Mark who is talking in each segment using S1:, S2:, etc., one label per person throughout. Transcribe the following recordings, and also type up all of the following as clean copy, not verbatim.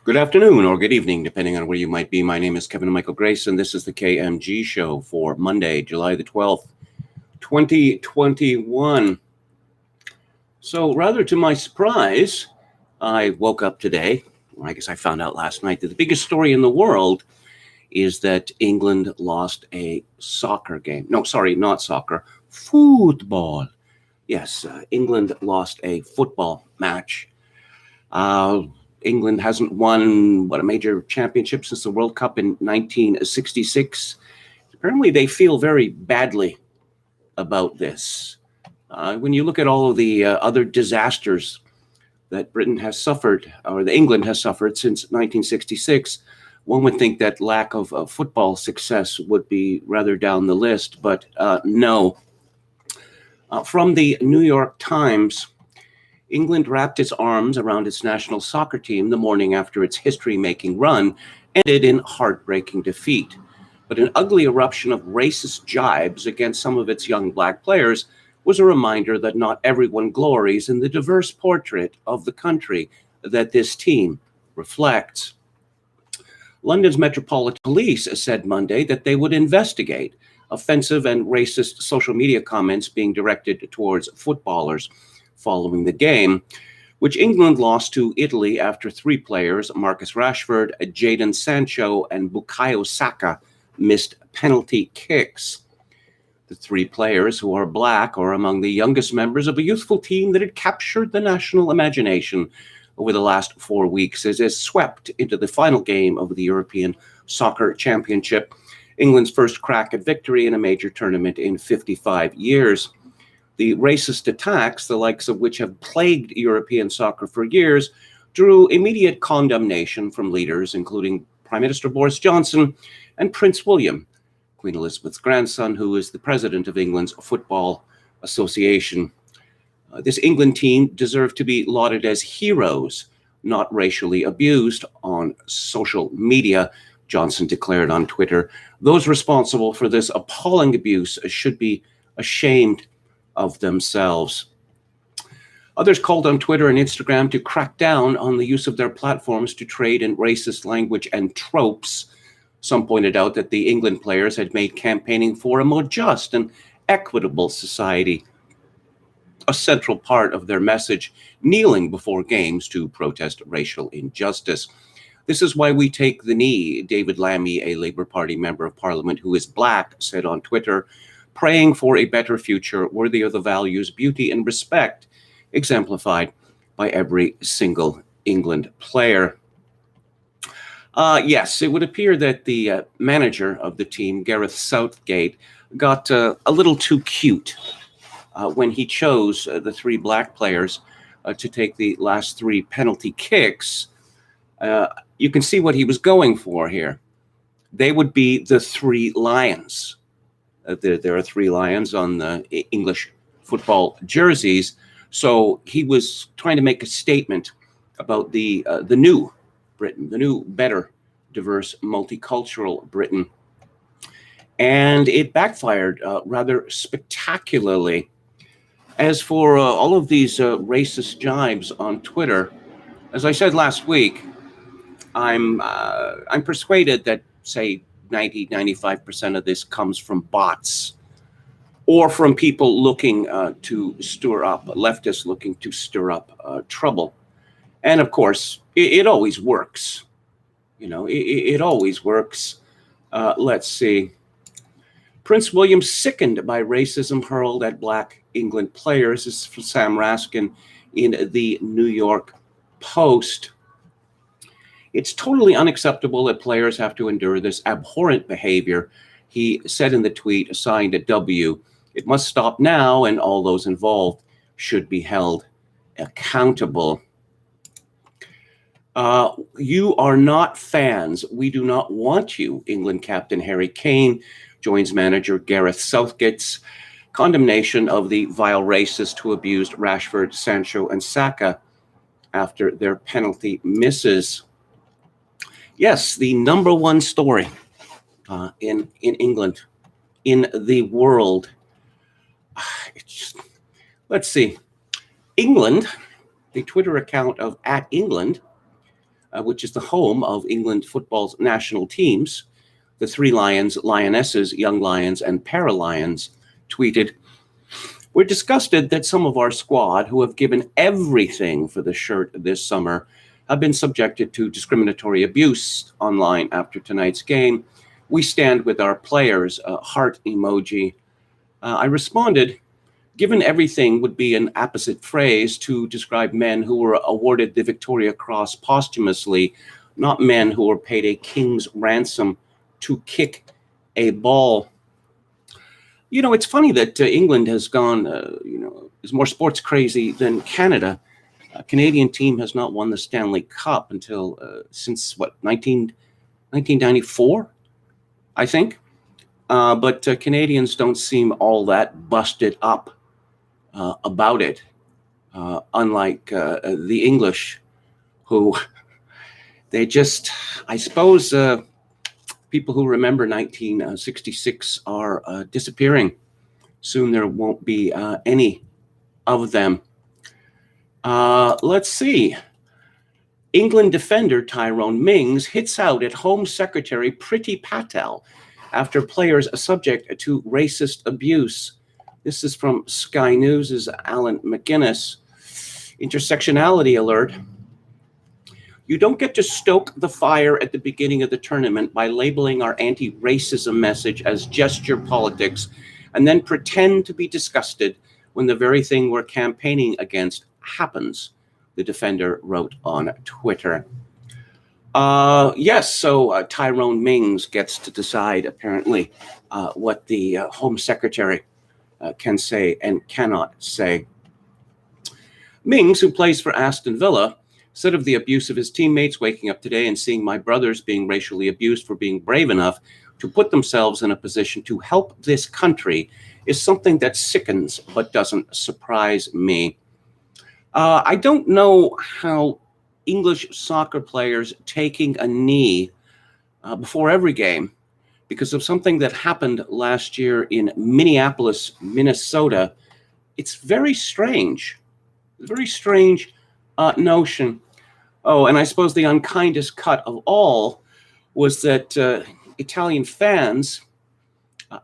S1: Good afternoon or good evening, depending on where you might be. My name is Kevin Michael Grace, and this is the KMG show for Monday, July the 12th, 2021. So, rather to my surprise, I woke up today, or I guess I found out last night, that the biggest story in the world is that England lost a soccer game. No, sorry, not soccer, football. Yes, England lost a football match. England hasn't won, a major championship since the World Cup in 1966. Apparently, they feel very badly about this. When you look at all of the other disasters that Britain has suffered, or that England has suffered since 1966, one would think that lack of football success would be rather down the list, but no. From the New York Times, England wrapped its arms around its national soccer team the morning after its history-making run ended in heartbreaking defeat. But an ugly eruption of racist jibes against some of its young black players was a reminder that not everyone glories in the diverse portrait of the country that this team reflects. London's Metropolitan Police said Monday that they would investigate offensive and racist social media comments being directed towards footballers following the game, which England lost to Italy after three players, Marcus Rashford, Jadon Sancho, and Bukayo Saka, missed penalty kicks. The three players, who are black, are among the youngest members of a youthful team that had captured the national imagination over the last 4 weeks as it swept into the final game of the European Soccer Championship, England's first crack at victory in a major tournament in 55 years. The racist attacks, the likes of which have plagued European soccer for years, drew immediate condemnation from leaders, including Prime Minister Boris Johnson and Prince William, Queen Elizabeth's grandson, who is the president of England's Football Association. This England team deserved to be lauded as heroes, not racially abused on social media, Johnson declared on Twitter. Those responsible for this appalling abuse should be ashamed of themselves. Others called on Twitter and Instagram to crack down on the use of their platforms to trade in racist language and tropes. Some pointed out that the England players had made campaigning for a more just and equitable society a central part of their message, kneeling before games to protest racial injustice. This is why we take the knee, David Lammy, a Labour Party member of Parliament who is black, said on Twitter, praying for a better future worthy of the values, beauty, and respect exemplified by every single England player. Yes, it would appear that the manager of the team, Gareth Southgate, got a little too cute when he chose the three black players to take the last three penalty kicks. You can see what he was going for here. They would be the three lions. There are three lions on the English football jerseys. So he was trying to make a statement about the new Britain, the new, better, diverse, multicultural Britain. And it backfired rather spectacularly. As for all of these racist jibes on Twitter, as I said last week, I'm persuaded that, say, 90-95% of this comes from bots or from people looking to stir up, leftists looking to stir up trouble. And of course, it always works. You know, it always works. Let's see. Prince William sickened by racism hurled at black England players. This is from Sam Raskin in the New York Post. It's totally unacceptable that players have to endure this abhorrent behavior, he said in the tweet, signed at W. It must stop now, and all those involved should be held accountable. You are not fans. We do not want you, England captain Harry Kane joins manager Gareth Southgate's condemnation of the vile racist who abused Rashford, Sancho, and Saka after their penalty misses. Yes, the number one story in England, in the world. Let's see. England, the Twitter account of @England, which is the home of England football's national teams, the Three Lions, Lionesses, Young Lions, and Para-Lions, tweeted, "We're disgusted that some of our squad, who have given everything for the shirt this summer, have been subjected to discriminatory abuse online after tonight's game. We stand with our players," heart emoji. I responded, "Given everything would be an apposite phrase to describe men who were awarded the Victoria Cross posthumously, not men who were paid a king's ransom to kick a ball." You know, it's funny that England has gone, is more sports crazy than Canada. A Canadian team has not won the Stanley Cup until since 1994, I think. But Canadians don't seem all that busted up about it, unlike the English, who they just, I suppose, people who remember 1966 are disappearing. Soon there won't be any of them. Let's see. England defender Tyrone Mings hits out at Home Secretary Priti Patel after players are subject to racist abuse. This is from Sky News' Alan McGuinness. Intersectionality alert. You don't get to stoke the fire at the beginning of the tournament by labeling our anti-racism message as gesture politics and then pretend to be disgusted when the very thing we're campaigning against happens, the defender wrote on Twitter. Yes, so Tyrone Mings gets to decide, apparently, what the Home Secretary can say and cannot say. Mings, who plays for Aston Villa, said of the abuse of his teammates, "Waking up today and seeing my brothers being racially abused for being brave enough to put themselves in a position to help this country is something that sickens but doesn't surprise me." I don't know how English soccer players taking a knee before every game because of something that happened last year in Minneapolis, Minnesota. It's very strange. Very strange notion. Oh, and I suppose the unkindest cut of all was that Italian fans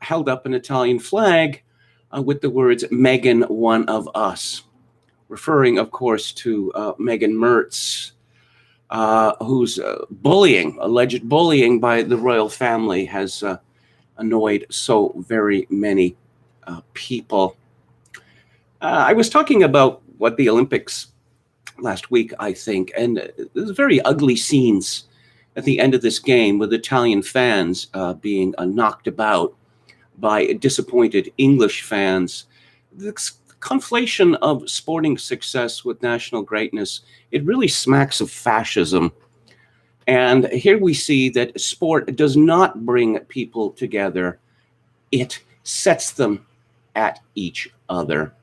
S1: held up an Italian flag with the words "Meghan, one of us," referring, of course, to Meghan Mertz, whose alleged bullying by the royal family has annoyed so very many people. I was talking about what the Olympics last week, I think, and there's very ugly scenes at the end of this game with Italian fans being knocked about by disappointed English fans. The conflation of sporting success with national greatness, it really smacks of fascism. And here we see that sport does not bring people together. It sets them at each other.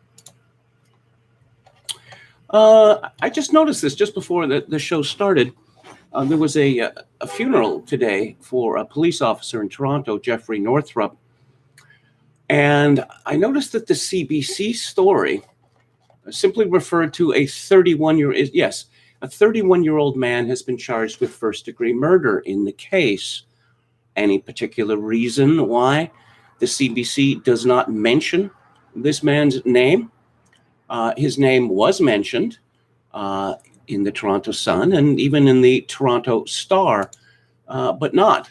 S1: I just noticed this just before the show started. There was a funeral today for a police officer in Toronto, Jeffrey Northrup. And I noticed that the CBC story simply referred to a 31-year-old man has been charged with first-degree murder in the case. Any particular reason why the CBC does not mention this man's name? His name was mentioned in the Toronto Sun and even in the Toronto Star, but not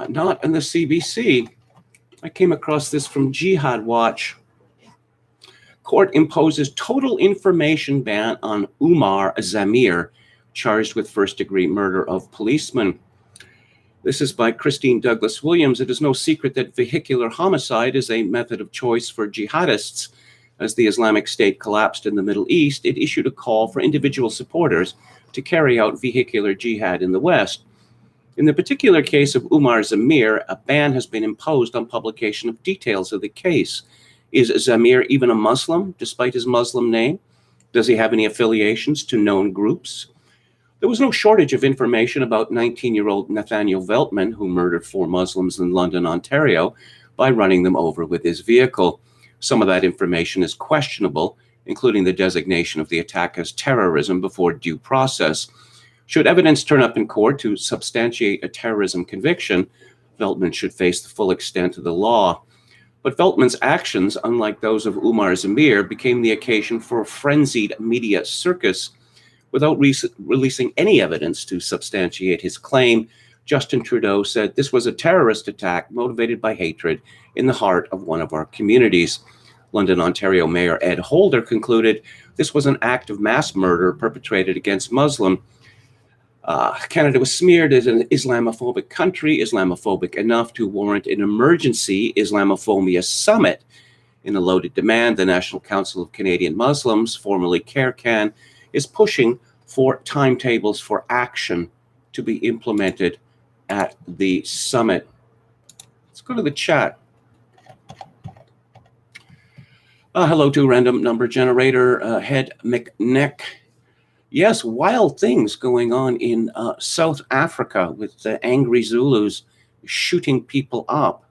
S1: in the CBC. I came across this from Jihad Watch. Court imposes total information ban on Umar Zamir, charged with first-degree murder of policeman. This is by Christine Douglas Williams. It is no secret that vehicular homicide is a method of choice for jihadists. As the Islamic State collapsed in the Middle East, it issued a call for individual supporters to carry out vehicular jihad in the West. In the particular case of Umar Zamir, a ban has been imposed on publication of details of the case. Is Zamir even a Muslim, despite his Muslim name? Does he have any affiliations to known groups? There was no shortage of information about 19-year-old Nathaniel Veltman, who murdered 4 Muslims in London, Ontario, by running them over with his vehicle. Some of that information is questionable, including the designation of the attack as terrorism before due process. Should evidence turn up in court to substantiate a terrorism conviction, Veltman should face the full extent of the law. But Veltman's actions, unlike those of Umar Zamir, became the occasion for a frenzied media circus. Without releasing any evidence to substantiate his claim, Justin Trudeau said this was a terrorist attack motivated by hatred in the heart of one of our communities. London, Ontario Mayor Ed Holder concluded this was an act of mass murder perpetrated against Muslims. Canada was smeared as an Islamophobic country, Islamophobic enough to warrant an emergency Islamophobia summit. In a loaded demand, the National Council of Canadian Muslims, formerly CARECAN, is pushing for timetables for action to be implemented at the summit. Let's go to the chat. Hello to random number generator, Head McNeck. Yes, wild things going on in South Africa with the angry Zulus shooting people up.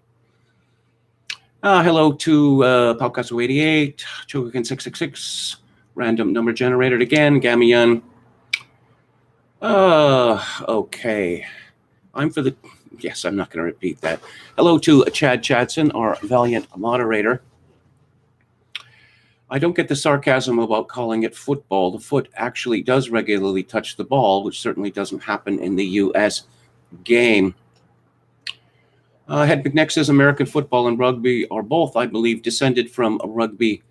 S1: Hello to Palkasu88, Chogokin666, random number generator again, Gamian. Okay. I'm not going to repeat that. Hello to Chad Chadson, our valiant moderator. I don't get the sarcasm about calling it football. The foot actually does regularly touch the ball, which certainly doesn't happen in the U.S. game. Head McNeck says American football and rugby are both, I believe, descended from rugby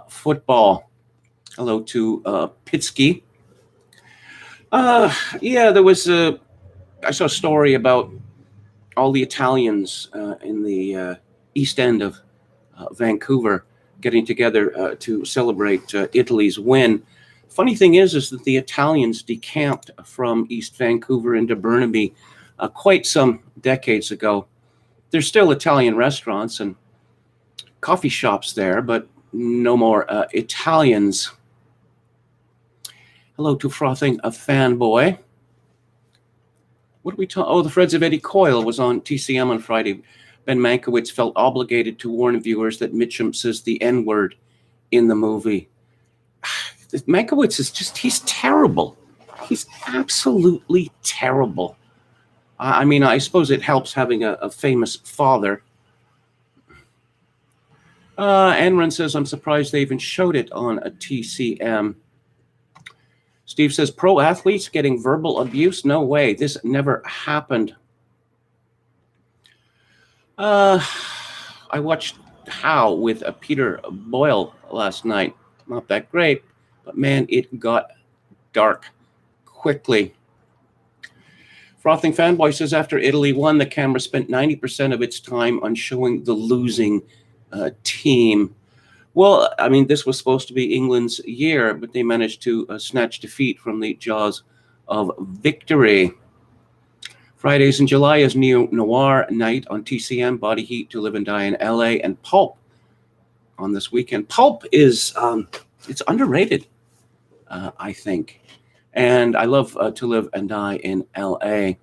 S1: football. Hello to Pitsky. Yeah, there was I saw a story about all the Italians in the East End of Vancouver getting together to celebrate Italy's win. Funny thing is that the Italians decamped from East Vancouver into Burnaby quite some decades ago. There's still Italian restaurants and coffee shops there, but no more Italians. Hello to Frothing a Fanboy. What do we talk? Oh, the Threads of Eddie Coyle was on TCM on Friday. Ben Mankiewicz felt obligated to warn viewers that Mitchum says the N-word in the movie. Mankiewicz is he's terrible. He's absolutely terrible. I mean, I suppose it helps having a famous father. Enron says, I'm surprised they even showed it on a TCM. Steve says, pro athletes getting verbal abuse? No way. This never happened. I watched How with Peter Boyle last night. Not that great, but man, it got dark quickly. Frothing Fanboy says, after Italy won, the camera spent 90% of its time on showing the losing team. Well, I mean, this was supposed to be England's year, but they managed to snatch defeat from the jaws of victory. Fridays in July is Neo-Noir Night on TCM, Body Heat, To Live and Die in LA, and Pulp on this weekend. Pulp is, it's underrated, I think. And I love To Live and Die in LA.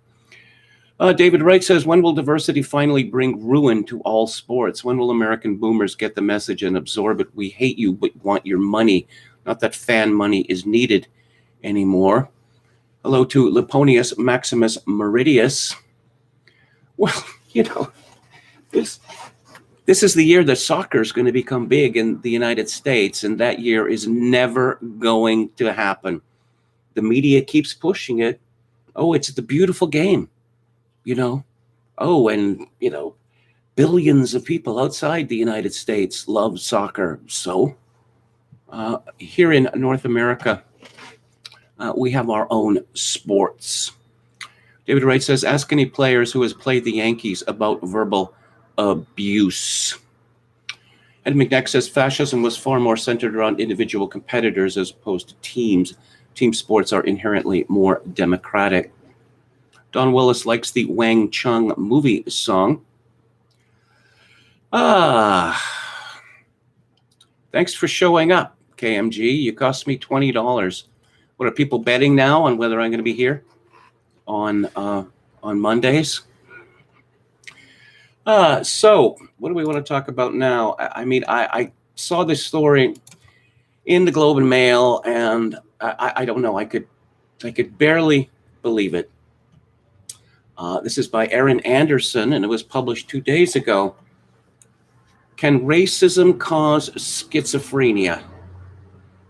S1: David Wright says, when will diversity finally bring ruin to all sports? When will American boomers get the message and absorb it? We hate you, but want your money. Not that fan money is needed anymore. Hello to Leponius Maximus Meridius. Well, you know, this is the year that soccer is going to become big in the United States, and that year is never going to happen. The media keeps pushing it. Oh, it's the beautiful game, you know. Oh, and, you know, billions of people outside the United States love soccer. So here in North America, we have our own sports. David Wright says, ask any players who has played the Yankees about verbal abuse. Ed McNeck says, fascism was far more centered around individual competitors as opposed to teams. Team sports are inherently more democratic. Don Willis likes the Wang Chung movie song. Thanks for showing up, KMG. You cost me $20. What are people betting now on whether I'm going to be here on Mondays? So what do we want to talk about now? I mean, I saw this story in the Globe and Mail, and I don't know. I could barely believe it. This is by Erin Anderson, and it was published 2 days ago. Can racism cause schizophrenia?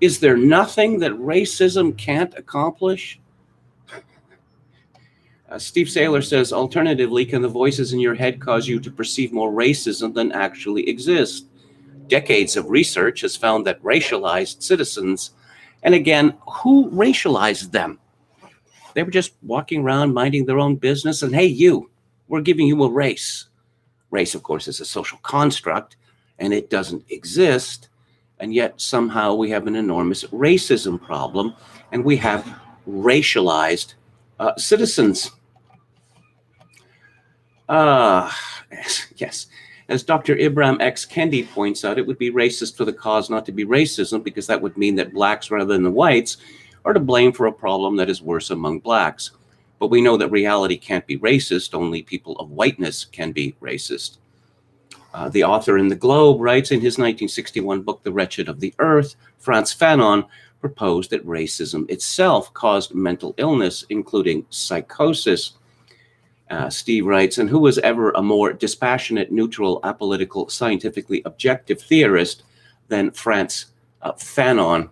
S1: Is there nothing that racism can't accomplish? Steve Saylor says, alternatively, can the voices in your head cause you to perceive more racism than actually exists? Decades of research has found that racialized citizens, and again, who racialized them? They were just walking around minding their own business, and hey, you, we're giving you a race. Race, of course, is a social construct, and it doesn't exist, and yet somehow we have an enormous racism problem, and we have racialized citizens. Yes, as Dr. Ibram X. Kendi points out, it would be racist for the cause not to be racism, because that would mean that blacks rather than the whites are to blame for a problem that is worse among blacks. But we know that reality can't be racist, only people of whiteness can be racist. The author in The Globe writes in his 1961 book, The Wretched of the Earth, Frantz Fanon proposed that racism itself caused mental illness, including psychosis. Steve writes, and who was ever a more dispassionate, neutral, apolitical, scientifically objective theorist than Frantz Fanon?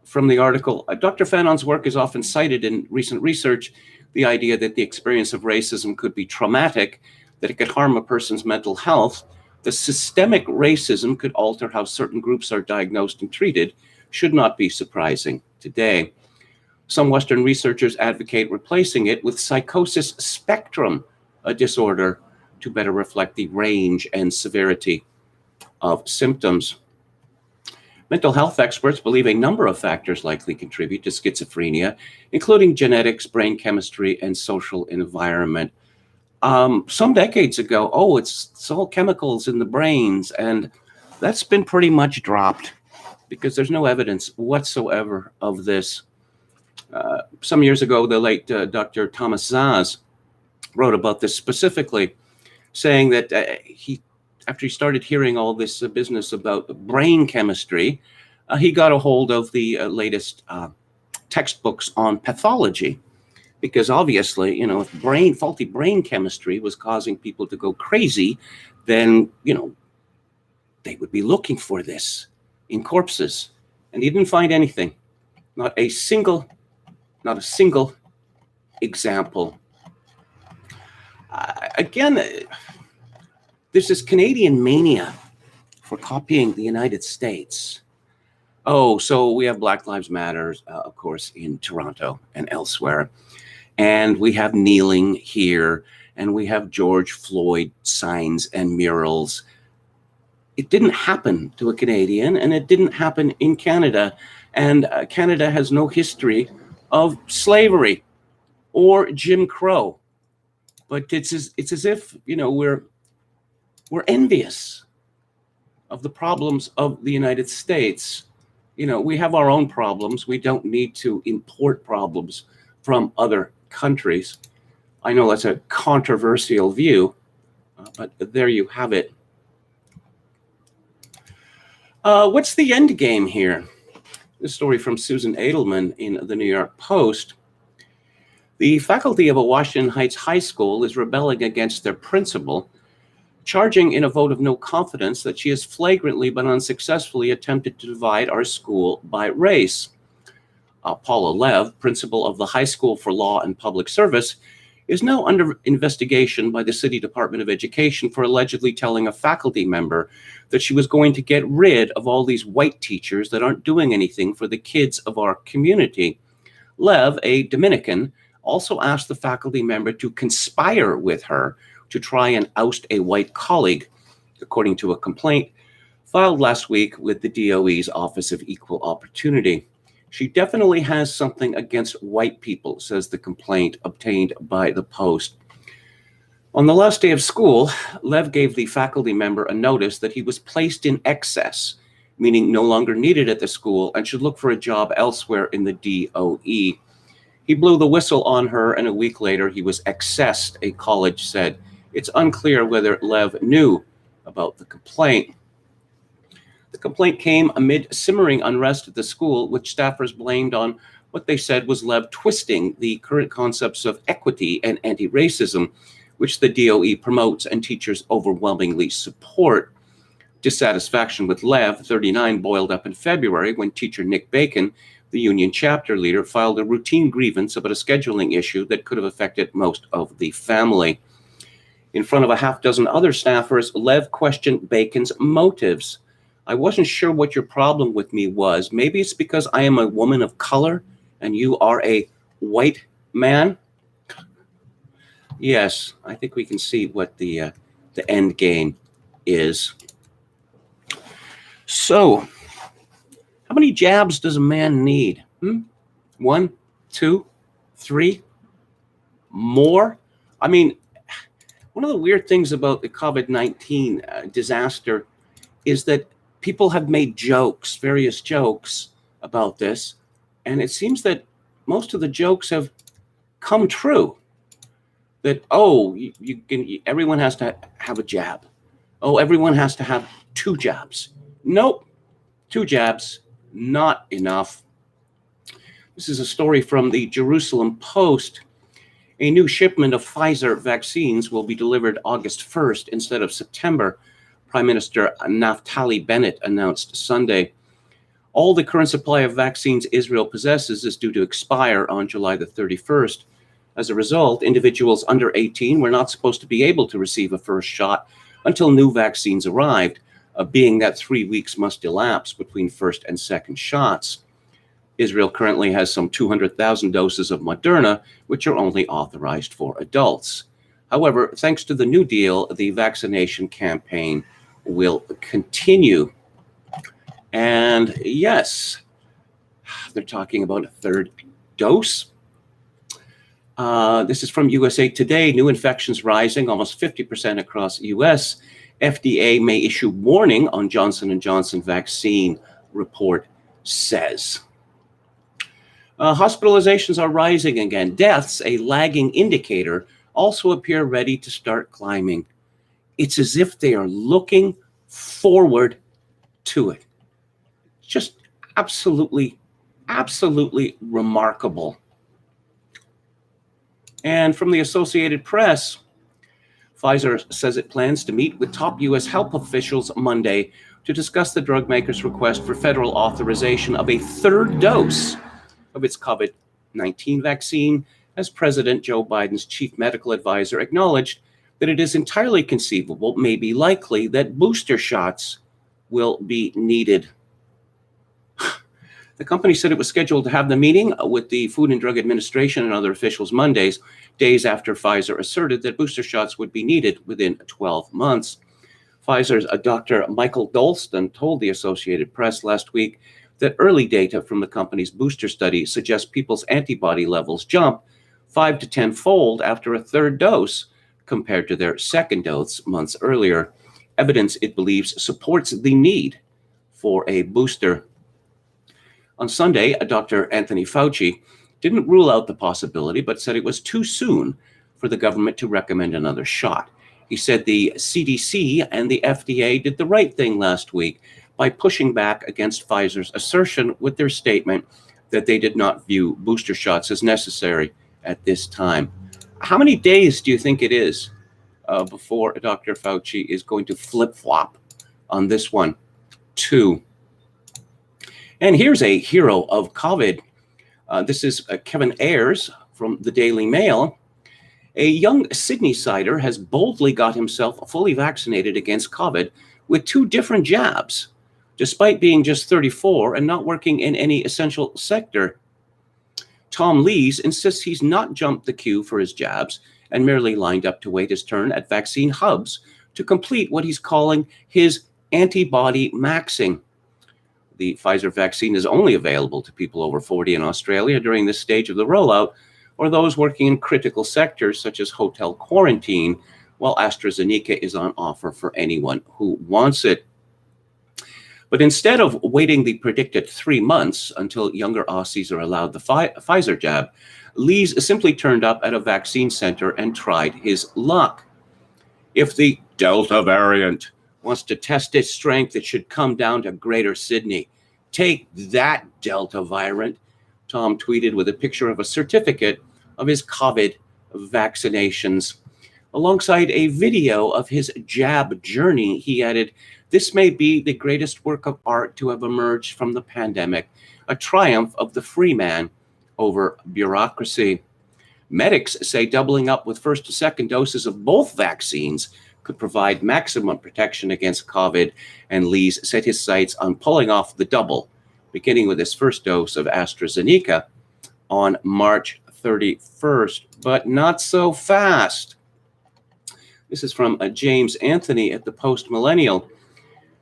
S1: From the article, Dr. Fanon's work is often cited in recent research, the idea that the experience of racism could be traumatic, that it could harm a person's mental health, the systemic racism could alter how certain groups are diagnosed and treated, should not be surprising today. Some Western researchers advocate replacing it with psychosis spectrum, a disorder to better reflect the range and severity of symptoms. Mental health experts believe a number of factors likely contribute to schizophrenia, including genetics, brain chemistry, and social environment. Some decades ago, it's all chemicals in the brains, and that's been pretty much dropped because there's no evidence whatsoever of this. Some years ago, the late Dr. Thomas Szasz wrote about this specifically, saying that after he started hearing all this business about brain chemistry, he got a hold of the latest textbooks on pathology, because obviously, if faulty brain chemistry was causing people to go crazy, then, they would be looking for this in corpses. And he didn't find anything, not a single example. Again, there's this Canadian mania for copying the United States. So we have Black Lives Matter, of course, in Toronto and elsewhere. And we have kneeling here, and we have George Floyd signs and murals. It didn't happen to a Canadian, and it didn't happen in Canada. And Canada has no history of slavery or Jim Crow. But it's as if, we're envious of the problems of the United States. We have our own problems. We don't need to import problems from other countries. I know that's a controversial view, but there you have it. What's the end game here? This story from Susan Edelman in the New York Post. The faculty of a Washington Heights high school is rebelling against their principal, charging in a vote of no confidence that she has flagrantly but unsuccessfully attempted to divide our school by race. Paula Lev, principal of the High School for Law and Public Service, is now under investigation by the City Department of Education for allegedly telling a faculty member that she was going to get rid of all these white teachers that aren't doing anything for the kids of our community. Lev, a Dominican, also asked the faculty member to conspire with her to try and oust a white colleague, according to a complaint filed last week with the DOE's Office of Equal Opportunity. She definitely has something against white people, says the complaint obtained by the Post. On the last day of school, Lev gave the faculty member a notice that he was placed in excess, meaning no longer needed at the school and should look for a job elsewhere in the DOE. He blew the whistle on her, and a week later he was accessed, a college said. It's unclear whether Lev knew about the complaint. The complaint came amid simmering unrest at the school, which staffers blamed on What they said was Lev twisting the current concepts of equity and anti-racism, which the DOE promotes and teachers overwhelmingly support. Dissatisfaction with Lev, 39, boiled up in February when teacher Nick Bacon, the union chapter leader, filed a routine grievance about a scheduling issue that could have affected most of the family. In front of a half dozen other staffers, Lev questioned Bacon's motives. I wasn't sure what your problem with me was. Maybe it's because I am a woman of color and you are a white man. Yes, I think we can see what the end game is. So, how many jabs does a man need? 1, 2, 3, more? I mean, one of the weird things about the COVID-19 disaster is that people have made jokes, various jokes about this, and it seems that most of the jokes have come true. That, oh, everyone has to have a jab. Oh, everyone has to have 2 jabs. Nope, 2 jabs, not enough. This is a story from the Jerusalem Post. A new shipment of Pfizer vaccines will be delivered August 1st instead of September, Prime Minister Naftali Bennett announced Sunday. All the current supply of vaccines Israel possesses is due to expire on July the 31st. As a result, individuals under 18 were not supposed to be able to receive a first shot until new vaccines arrived, being that 3 weeks must elapse between first and second shots. Israel currently has some 200,000 doses of Moderna, which are only authorized for adults. However, thanks to the New Deal, the vaccination campaign will continue. And yes, they're talking about a third dose. This is from USA Today. New infections rising almost 50% across U.S. FDA may issue warning on Johnson & Johnson vaccine, report says. Hospitalizations are rising again. Deaths, a lagging indicator, also appear ready to start climbing. It's as if they are looking forward to it. Just absolutely, absolutely remarkable. And from the Associated Press, Pfizer says it plans to meet with top U.S. health officials Monday to discuss the drug maker's request for federal authorization of a third dose of its COVID-19 vaccine, as President Joe Biden's chief medical advisor acknowledged that it is entirely conceivable, maybe likely, that booster shots will be needed. The company said it was scheduled to have the meeting with the Food and Drug Administration and other officials Mondays, days after Pfizer asserted that booster shots would be needed within 12 months. Pfizer's Dr. Michael Dolston told the Associated Press last week that early data from the company's booster study suggests people's antibody levels jump 5 to 10-fold after a third dose compared to their second dose months earlier. Evidence, it believes, supports the need for a booster. On Sunday, Dr. Anthony Fauci didn't rule out the possibility, but said it was too soon for the government to recommend another shot. He said the CDC and the FDA did the right thing last week by pushing back against Pfizer's assertion with their statement that they did not view booster shots as necessary at this time. How many days do you think it is before Dr. Fauci is going to flip-flop on this one? 2. And here's a hero of COVID. This is Kevin Ayers from the Daily Mail. A young Sydney-sider has boldly got himself fully vaccinated against COVID with 2 different jabs, despite being just 34 and not working in any essential sector. Tom Lees insists he's not jumped the queue for his jabs and merely lined up to wait his turn at vaccine hubs to complete what he's calling his antibody maxing. The Pfizer vaccine is only available to people over 40 in Australia during this stage of the rollout, or those working in critical sectors such as hotel quarantine, while AstraZeneca is on offer for anyone who wants it. But instead of waiting the predicted 3 months until younger Aussies are allowed the Pfizer jab, Lees simply turned up at a vaccine center and tried his luck. If the Delta variant wants to test its strength, it should come down to Greater Sydney. Take that, Delta variant, Tom tweeted with a picture of a certificate of his COVID vaccinations. Alongside a video of his jab journey, he added, "This may be the greatest work of art to have emerged from the pandemic, a triumph of the free man over bureaucracy." Medics say doubling up with first and second doses of both vaccines could provide maximum protection against COVID, and Lees set his sights on pulling off the double, beginning with his first dose of AstraZeneca on March 31st, but not so fast. This is from James Anthony at the Post Millennial.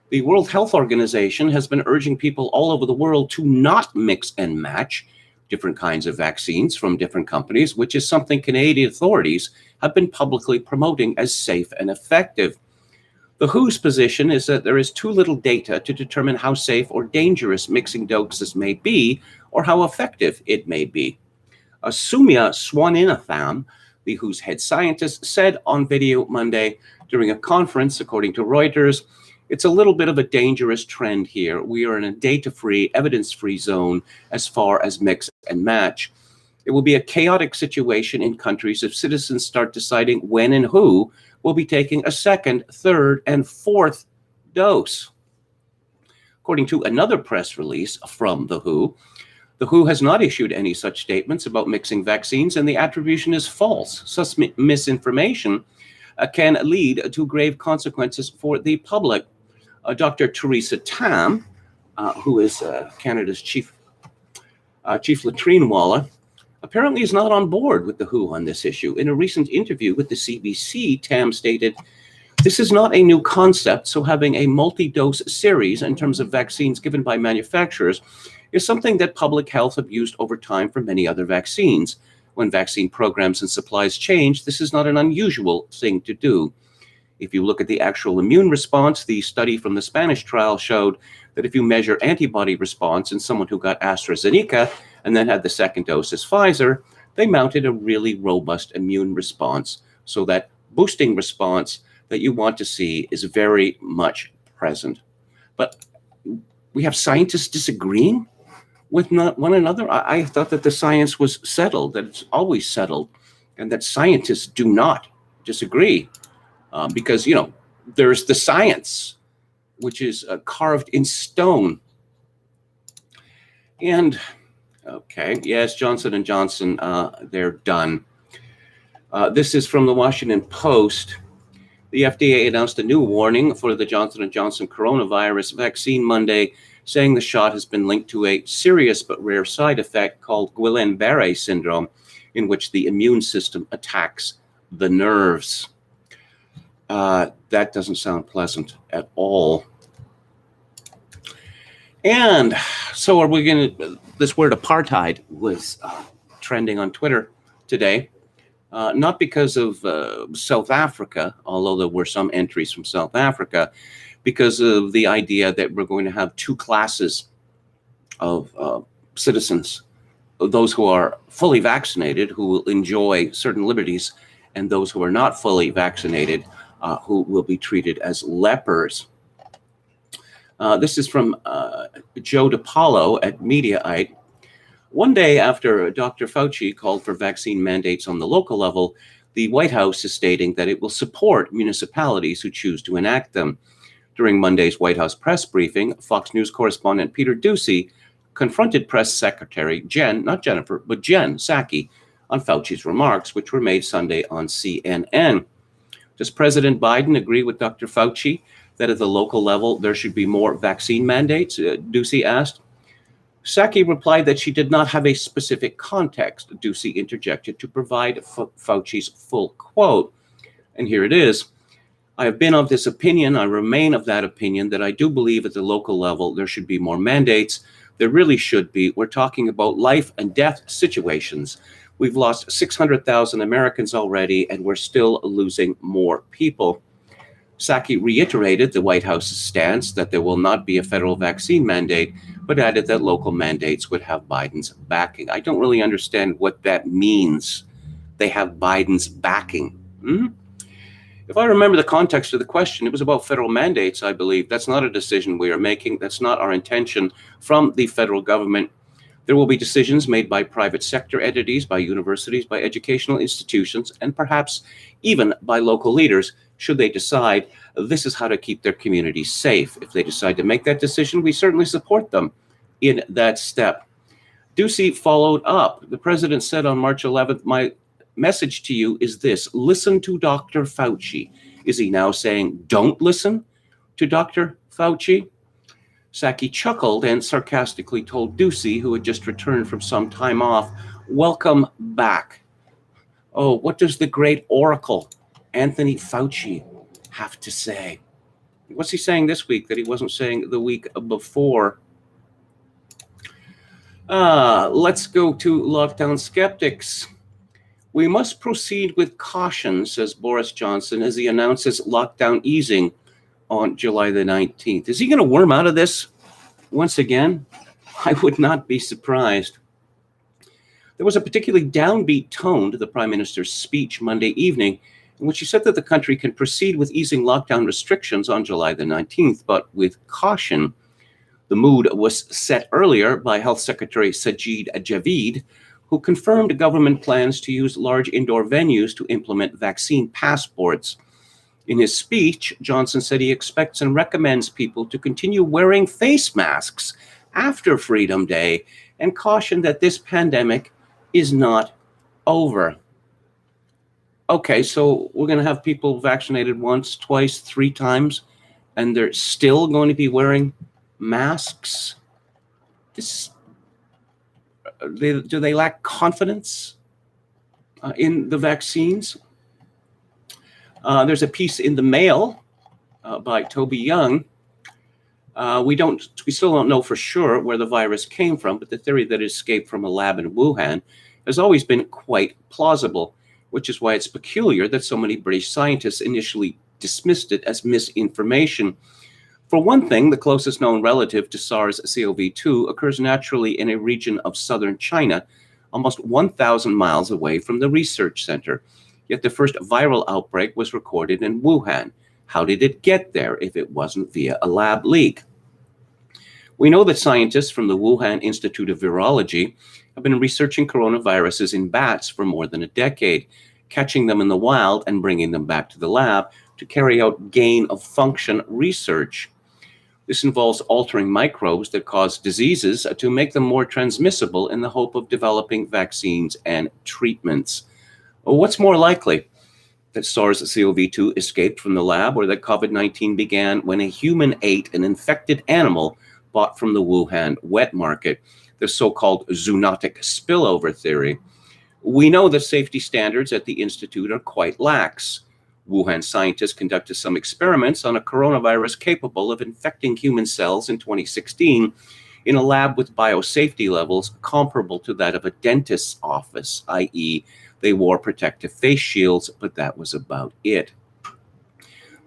S1: The World Health Organization has been urging people all over the world to not mix and match different kinds of vaccines from different companies, which is something Canadian authorities have been publicly promoting as safe and effective. The WHO's position is that there is too little data to determine how safe or dangerous mixing doses may be or how effective it may be. Soumya Swaminathan, the WHO's head scientist, said on video Monday during a conference, according to Reuters, "It's a little bit of a dangerous trend here. We are in a data-free, evidence-free zone as far as mix and match. It will be a chaotic situation in countries if citizens start deciding when and who will be taking a second, third, and fourth dose." According to another press release from the WHO has not issued any such statements about mixing vaccines, and the attribution is false. Such misinformation can lead to grave consequences for the public. Dr. Theresa Tam, who is Canada's chief latrine walla, apparently is not on board with the WHO on this issue. In a recent interview with the CBC, Tam stated, "This is not a new concept, so having a multi-dose series in terms of vaccines given by manufacturers is something that public health have used over time for many other vaccines. When vaccine programs and supplies change, this is not an unusual thing to do." If you look at the actual immune response, the study from the Spanish trial showed that if you measure antibody response in someone who got AstraZeneca and then had the second dose as Pfizer, they mounted a really robust immune response. So that boosting response that you want to see is very much present. But we have scientists disagreeing with one another. I thought that the science was settled, that it's always settled, and that scientists do not disagree. Because, there's the science, which is carved in stone. And, okay, yes, Johnson & Johnson, they're done. This is from the Washington Post. The FDA announced a new warning for the Johnson & Johnson coronavirus vaccine Monday, saying the shot has been linked to a serious but rare side effect called Guillain-Barré syndrome, in which the immune system attacks the nerves. That doesn't sound pleasant at all. And so are we going to, this word apartheid was trending on Twitter today, not because of South Africa, although there were some entries from South Africa, because of the idea that we're going to have two classes of citizens, those who are fully vaccinated, who will enjoy certain liberties, and those who are not fully vaccinated, who will be treated as lepers. This is from Joe DiPaolo at Mediaite. One day after Dr. Fauci called for vaccine mandates on the local level, the White House is stating that it will support municipalities who choose to enact them. During Monday's White House press briefing, Fox News correspondent Peter Doocy confronted Press Secretary Jen Psaki on Fauci's remarks, which were made Sunday on CNN. Does President Biden agree with Dr. Fauci that at the local level there should be more vaccine mandates? Doocy asked. Psaki replied that she did not have a specific context. Doocy interjected to provide Fauci's full quote. And here it is. "I have been of this opinion, I remain of that opinion, that I do believe at the local level there should be more mandates. There really should be. We're talking about life and death situations. We've lost 600,000 Americans already, and we're still losing more people." Psaki reiterated the White House's stance that there will not be a federal vaccine mandate, but added that local mandates would have Biden's backing. I don't really understand what that means. They have Biden's backing. If I remember the context of the question, it was about federal mandates, I believe. That's not a decision we are making. That's not our intention from the federal government. There will be decisions made by private sector entities, by universities, by educational institutions, and perhaps even by local leaders should they decide this is how to keep their communities safe. If they decide to make that decision, we certainly support them in that step. Ducey followed up. The president said on March 11th, my message to you is this: listen to Dr. Fauci. Is he now saying don't listen to Dr. Fauci? Psaki chuckled and sarcastically told Ducey, who had just returned from some time off, welcome back. Oh, what does the great oracle, Anthony Fauci, have to say? What's he saying this week that he wasn't saying the week before? Let's go to lockdown skeptics. We must proceed with caution, says Boris Johnson, as he announces lockdown easing on July the 19th. Is he going to worm out of this once again? I would not be surprised. There was a particularly downbeat tone to the Prime Minister's speech Monday evening, in which he said that the country can proceed with easing lockdown restrictions on July the 19th, but with caution. The mood was set earlier by Health Secretary Sajid Javid, who confirmed government plans to use large indoor venues to implement vaccine passports. In his speech, Johnson said he expects and recommends people to continue wearing face masks after Freedom Day and cautioned that this pandemic is not over. Okay, so we're going to have people vaccinated once, twice, 3 times, and they're still going to be wearing masks? Do they lack confidence in the vaccines? There's a piece in the Mail by Toby Young. We still don't know for sure where the virus came from, but the theory that it escaped from a lab in Wuhan has always been quite plausible, which is why it's peculiar that so many British scientists initially dismissed it as misinformation. For one thing, the closest known relative to SARS-CoV-2 occurs naturally in a region of southern China, almost 1,000 miles away from the research center. Yet the first viral outbreak was recorded in Wuhan. How did it get there if it wasn't via a lab leak? We know that scientists from the Wuhan Institute of Virology have been researching coronaviruses in bats for more than a decade, catching them in the wild and bringing them back to the lab to carry out gain-of-function research. This involves altering microbes that cause diseases to make them more transmissible in the hope of developing vaccines and treatments. Well, what's more likely? That SARS-CoV-2 escaped from the lab, or that COVID-19 began when a human ate an infected animal bought from the Wuhan wet market, the so-called zoonotic spillover theory? We know that safety standards at the Institute are quite lax. Wuhan scientists conducted some experiments on a coronavirus capable of infecting human cells in 2016 in a lab with biosafety levels comparable to that of a dentist's office, i.e., they wore protective face shields, but that was about it.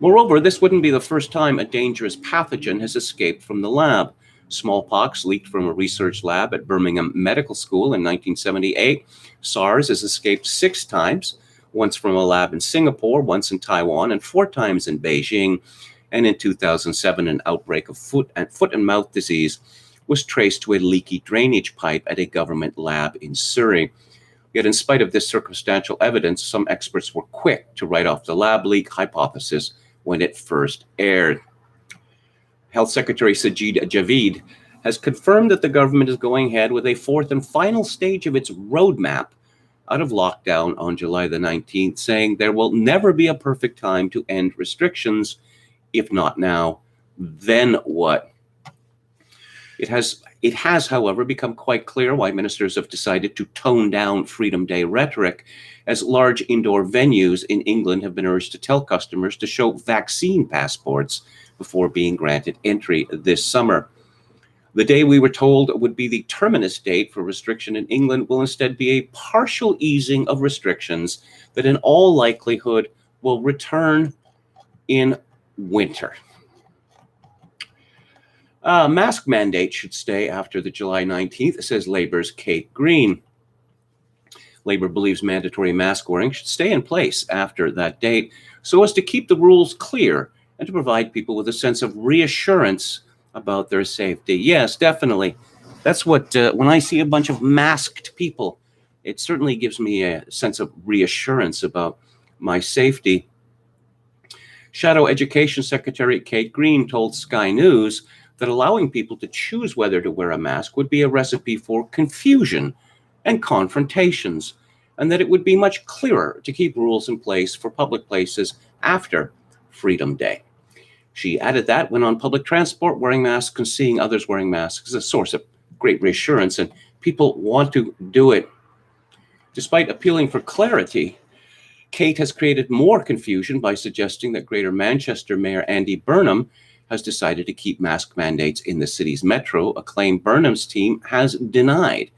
S1: Moreover, this wouldn't be the first time a dangerous pathogen has escaped from the lab. Smallpox leaked from a research lab at Birmingham Medical School in 1978. SARS has escaped 6 times, once from a lab in Singapore, once in Taiwan, and 4 times in Beijing. And in 2007, an outbreak of foot and mouth disease was traced to a leaky drainage pipe at a government lab in Surrey. Yet in spite of this circumstantial evidence, some experts were quick to write off the lab leak hypothesis when it first aired. Health Secretary Sajid Javid has confirmed that the government is going ahead with a 4th and final stage of its roadmap out of lockdown on July the 19th, saying there will never be a perfect time to end restrictions. If not now, then what? It has, however, become quite clear why ministers have decided to tone down Freedom Day rhetoric, as large indoor venues in England have been urged to tell customers to show vaccine passports before being granted entry this summer. The day we were told would be the terminus date for restriction in England will instead be a partial easing of restrictions that in all likelihood will return in winter. Mask mandate should stay after the July 19th, says Labour's Kate Green. Labour believes mandatory mask wearing should stay in place after that date so as to keep the rules clear and to provide people with a sense of reassurance about their safety. Yes, definitely. That's what, when I see a bunch of masked people, it certainly gives me a sense of reassurance about my safety. Shadow Education Secretary Kate Green told Sky News that allowing people to choose whether to wear a mask would be a recipe for confusion and confrontations, and that it would be much clearer to keep rules in place for public places after Freedom Day. She added that when on public transport, wearing masks and seeing others wearing masks is a source of great reassurance, and people want to do it. Despite appealing for clarity, Kate has created more confusion by suggesting that Greater Manchester Mayor Andy Burnham has decided to keep mask mandates in the city's metro, a claim Burnham's team has denied.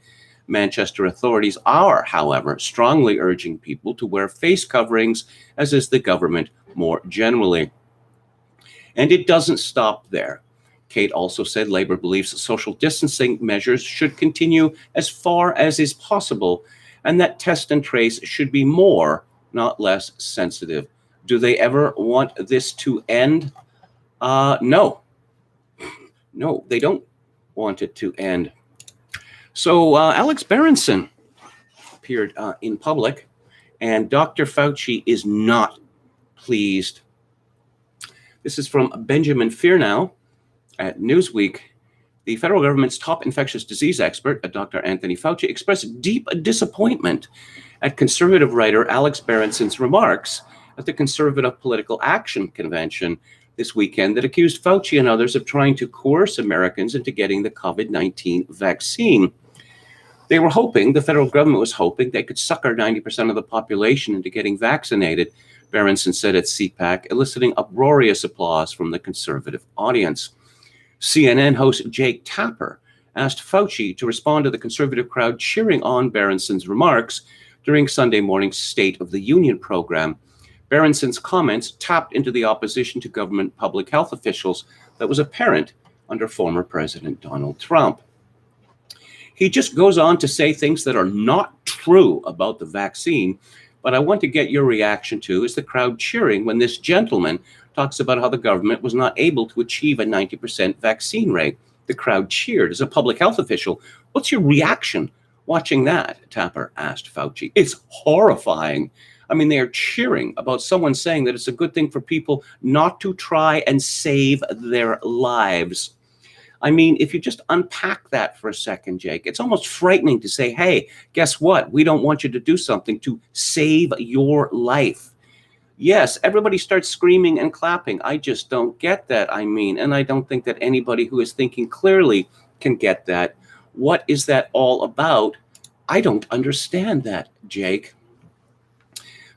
S1: Manchester authorities are, however, strongly urging people to wear face coverings, as is the government more generally. And it doesn't stop there. Kate also said Labour believes social distancing measures should continue as far as is possible, and that test and trace should be more, not less, sensitive. Do they ever want this to end? No. No, they don't want it to end. So Alex Berenson appeared in public, and Dr. Fauci is not pleased. This is from Benjamin Fearnow at Newsweek. The federal government's top infectious disease expert, Dr. Anthony Fauci, expressed deep disappointment at conservative writer Alex Berenson's remarks at the Conservative Political Action Convention this weekend that accused Fauci and others of trying to coerce Americans into getting the COVID-19 vaccine. They were hoping, the federal government was hoping, they could sucker 90% of the population into getting vaccinated, Berenson said at CPAC, eliciting uproarious applause from the conservative audience. CNN host Jake Tapper asked Fauci to respond to the conservative crowd cheering on Berenson's remarks during Sunday morning's State of the Union program. Berenson's comments tapped into the opposition to government public health officials that was apparent under former President Donald Trump. He just goes on to say things that are not true about the vaccine, but I want to get your reaction to is the crowd cheering when this gentleman talks about how the government was not able to achieve a 90% vaccine rate. The crowd cheered. As a public health official, what's your reaction watching that? Tapper asked Fauci. It's horrifying. I mean, they are cheering about someone saying that it's a good thing for people not to try and save their lives. I mean, if you just unpack that for a second, Jake, it's almost frightening to say, hey, guess what? We don't want you to do something to save your life. Yes, everybody starts screaming and clapping. I just don't get that. I mean, and I don't think that anybody who is thinking clearly can get that. What is that all about? I don't understand that, Jake.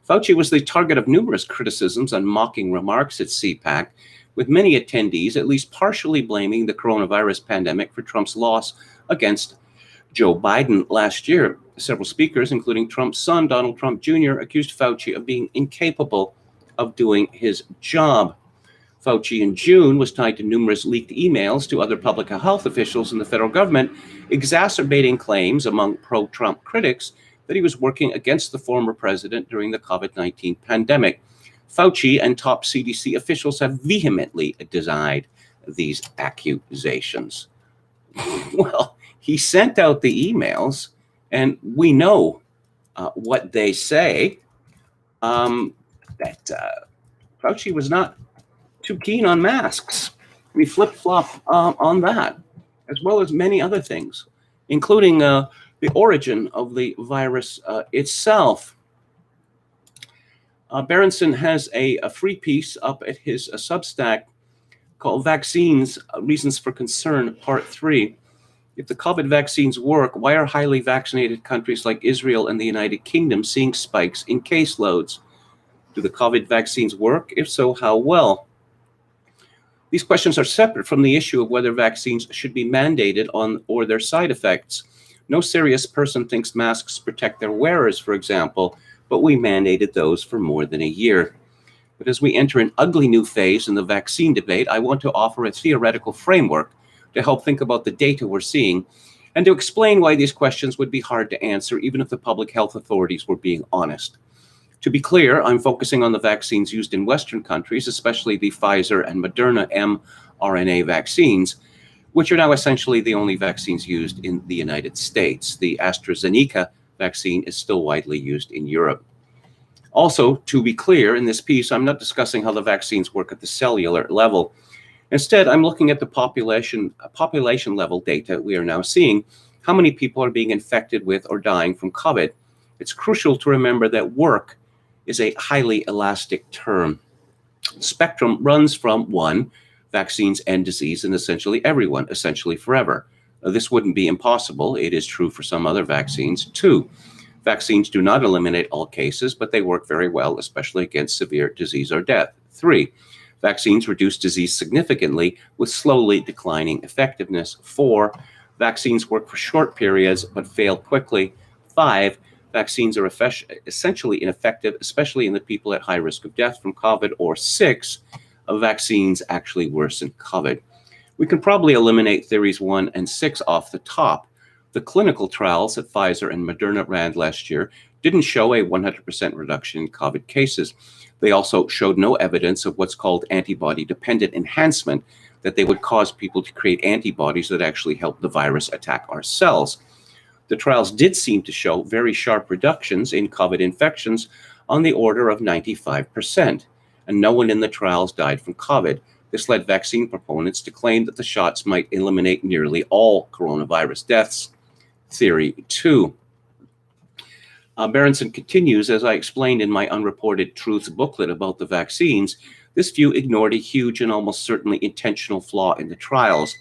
S1: Fauci was the target of numerous criticisms and mocking remarks at CPAC, with many attendees at least partially blaming the coronavirus pandemic for Trump's loss against Joe Biden last year. Several speakers, including Trump's son, Donald Trump Jr., accused Fauci of being incapable of doing his job. Fauci in June was tied to numerous leaked emails to other public health officials in the federal government, exacerbating claims among pro-Trump critics that he was working against the former president during the COVID-19 pandemic. Fauci and top CDC officials have vehemently denied these accusations. Well, he sent out the emails, and we know what they say, that Fauci was not too keen on masks. We flip-flop on that, as well as many other things, including the origin of the virus itself. Berenson has a free piece up at his Substack called Vaccines, Reasons for Concern, Part 3. If the COVID vaccines work, why are highly vaccinated countries like Israel and the United Kingdom seeing spikes in caseloads? Do the COVID vaccines work? If so, how well? These questions are separate from the issue of whether vaccines should be mandated on or their side effects. No serious person thinks masks protect their wearers, for example, but we mandated those for more than a year. But as we enter an ugly new phase in the vaccine debate, I want to offer a theoretical framework to help think about the data we're seeing and to explain why these questions would be hard to answer even if the public health authorities were being honest. To be clear, I'm focusing on the vaccines used in Western countries, especially the Pfizer and Moderna mRNA vaccines. which are now essentially the only vaccines used in the United States. The AstraZeneca vaccine is still widely used in Europe. Also, to be clear, in this piece, I'm not discussing how the vaccines work at the cellular level. Instead, I'm looking at the population level data we are now seeing, how many people are being infected with or dying from COVID. It's crucial to remember that work is a highly elastic term. The spectrum runs from 1, vaccines end disease in essentially everyone, essentially forever. This wouldn't be impossible. It is true for some other vaccines. 2, vaccines do not eliminate all cases, but they work very well, especially against severe disease or death. 3, vaccines reduce disease significantly with slowly declining effectiveness. 4, vaccines work for short periods but fail quickly. 5, vaccines are essentially ineffective, especially in the people at high risk of death from COVID. Or 6, vaccines actually worsen COVID. We can probably eliminate theories 1 and 6 off the top. The clinical trials that Pfizer and Moderna ran last year didn't show a 100% reduction in COVID cases. They also showed no evidence of what's called antibody-dependent enhancement, that they would cause people to create antibodies that actually help the virus attack our cells. The trials did seem to show very sharp reductions in COVID infections on the order of 95%, and no one in the trials died from COVID. This led vaccine proponents to claim that the shots might eliminate nearly all coronavirus deaths. Theory 2. Berenson continues, as I explained in my Unreported Truths booklet about the vaccines, this view ignored a huge and almost certainly intentional flaw in the trials.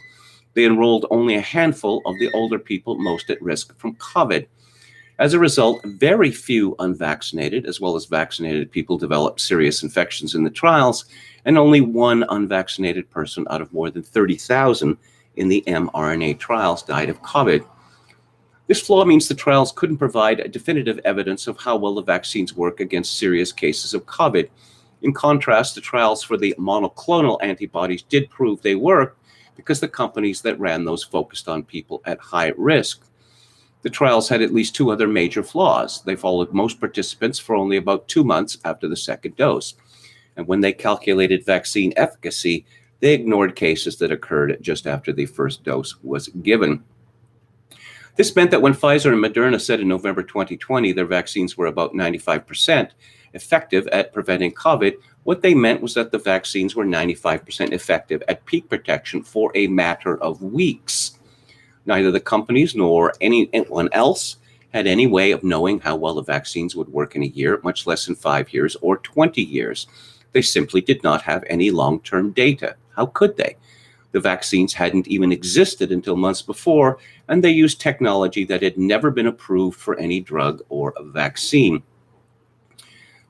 S1: They enrolled only a handful of the older people most at risk from COVID. As a result, very few unvaccinated as well as vaccinated people developed serious infections in the trials, and only 1 unvaccinated person out of more than 30,000 in the mRNA trials died of COVID. This flaw means the trials couldn't provide definitive evidence of how well the vaccines work against serious cases of COVID. In contrast, the trials for the monoclonal antibodies did prove they worked because the companies that ran those focused on people at high risk. The trials had at least 2 other major flaws. They followed most participants for only about 2 months after the second dose. And when they calculated vaccine efficacy, they ignored cases that occurred just after the first dose was given. This meant that when Pfizer and Moderna said in November 2020 their vaccines were about 95% effective at preventing COVID, what they meant was that the vaccines were 95% effective at peak protection for a matter of weeks. Neither the companies nor anyone else had any way of knowing how well the vaccines would work in a year, much less in 5 years or 20 years. They simply did not have any long-term data. How could they? The vaccines hadn't even existed until months before, and they used technology that had never been approved for any drug or vaccine.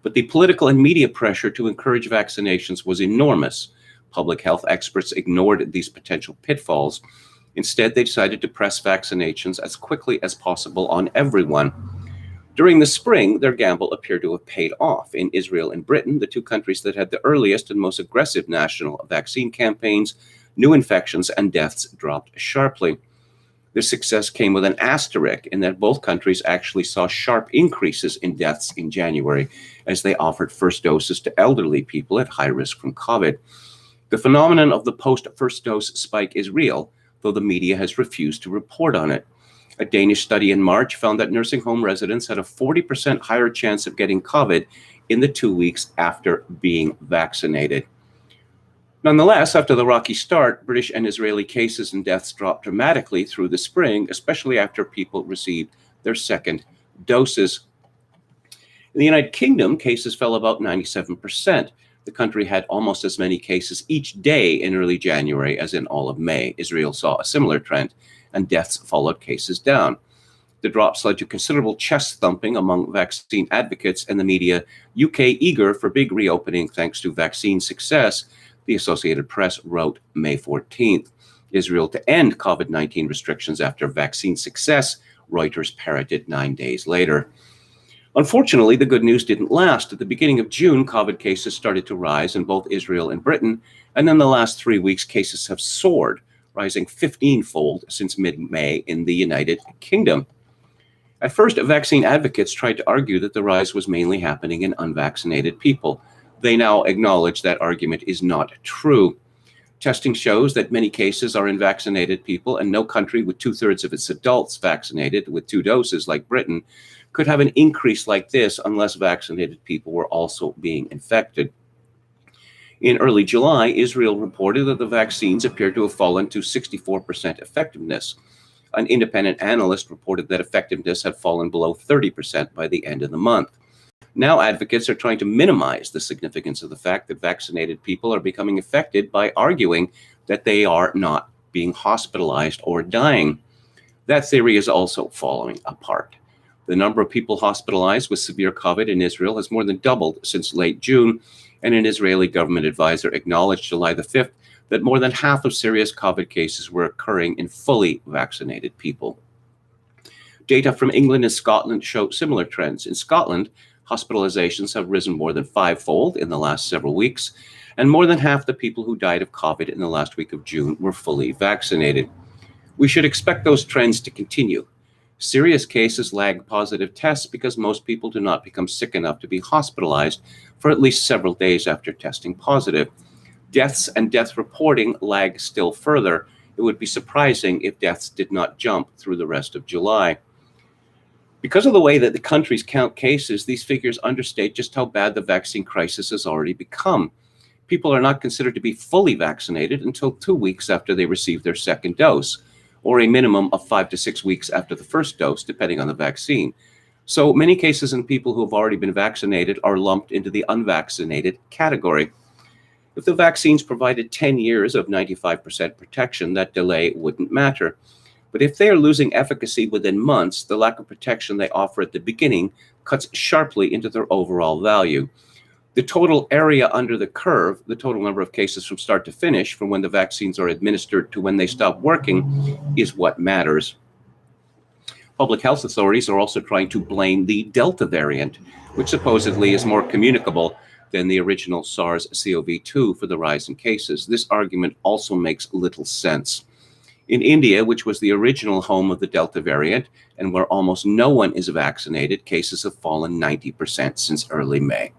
S1: But the political and media pressure to encourage vaccinations was enormous. Public health experts ignored these potential pitfalls. Instead, they decided to press vaccinations as quickly as possible on everyone. During the spring, their gamble appeared to have paid off. In Israel and Britain, the 2 countries that had the earliest and most aggressive national vaccine campaigns, new infections and deaths dropped sharply. This success came with an asterisk in that both countries actually saw sharp increases in deaths in January as they offered first doses to elderly people at high risk from COVID. The phenomenon of the post-first dose spike is real, though the media has refused to report on it. A Danish study in March found that nursing home residents had a 40% higher chance of getting COVID in the 2 weeks after being vaccinated. Nonetheless, after the rocky start, British and Israeli cases and deaths dropped dramatically through the spring, especially after people received their second doses. In the United Kingdom, cases fell about 97%. The country had almost as many cases each day in early January as in all of May. Israel saw a similar trend, and deaths followed cases down. The drops led to considerable chest thumping among vaccine advocates and the media, UK eager for big reopening thanks to vaccine success, the Associated Press wrote May 14th. Israel to end COVID-19 restrictions after vaccine success, Reuters parroted 9 days later. Unfortunately, the good news didn't last. At the beginning of June, COVID cases started to rise in both Israel and Britain, and in the last 3 weeks, cases have soared, rising 15-fold since mid-May in the United Kingdom. At first, vaccine advocates tried to argue that the rise was mainly happening in unvaccinated people. They now acknowledge that argument is not true. Testing shows that many cases are in vaccinated people, and no country with 2/3 of its adults vaccinated with 2 doses, like Britain, could have an increase like this unless vaccinated people were also being infected. In early July, Israel reported that the vaccines appeared to have fallen to 64% effectiveness. An independent analyst reported that effectiveness had fallen below 30% by the end of the month. Now advocates are trying to minimize the significance of the fact that vaccinated people are becoming affected by arguing that they are not being hospitalized or dying. That theory is also falling apart. The number of people hospitalized with severe COVID in Israel has more than doubled since late June, and an Israeli government advisor acknowledged July the 5th that more than half of serious COVID cases were occurring in fully vaccinated people. Data from England and Scotland show similar trends. In Scotland, hospitalizations have risen more than 5-fold in the last several weeks, and more than half the people who died of COVID in the last week of June were fully vaccinated. We should expect those trends to continue. Serious cases lag positive tests because most people do not become sick enough to be hospitalized for at least several days after testing positive. Deaths and death reporting lag still further. It would be surprising if deaths did not jump through the rest of July. Because of the way that the countries count cases, these figures understate just how bad the vaccine crisis has already become. People are not considered to be fully vaccinated until 2 weeks after they receive their second dose, or a minimum of 5 to 6 weeks after the first dose, depending on the vaccine. So many cases in people who have already been vaccinated are lumped into the unvaccinated category. If the vaccines provided 10 years of 95% protection, that delay wouldn't matter. But if they are losing efficacy within months, the lack of protection they offer at the beginning cuts sharply into their overall value. The total area under the curve, the total number of cases from start to finish, from when the vaccines are administered to when they stop working, is what matters. Public health authorities are also trying to blame the Delta variant, which supposedly is more communicable than the original SARS-CoV-2 for the rise in cases. This argument also makes little sense. In India, which was the original home of the Delta variant, and where almost no one is vaccinated, cases have fallen 90% since early May.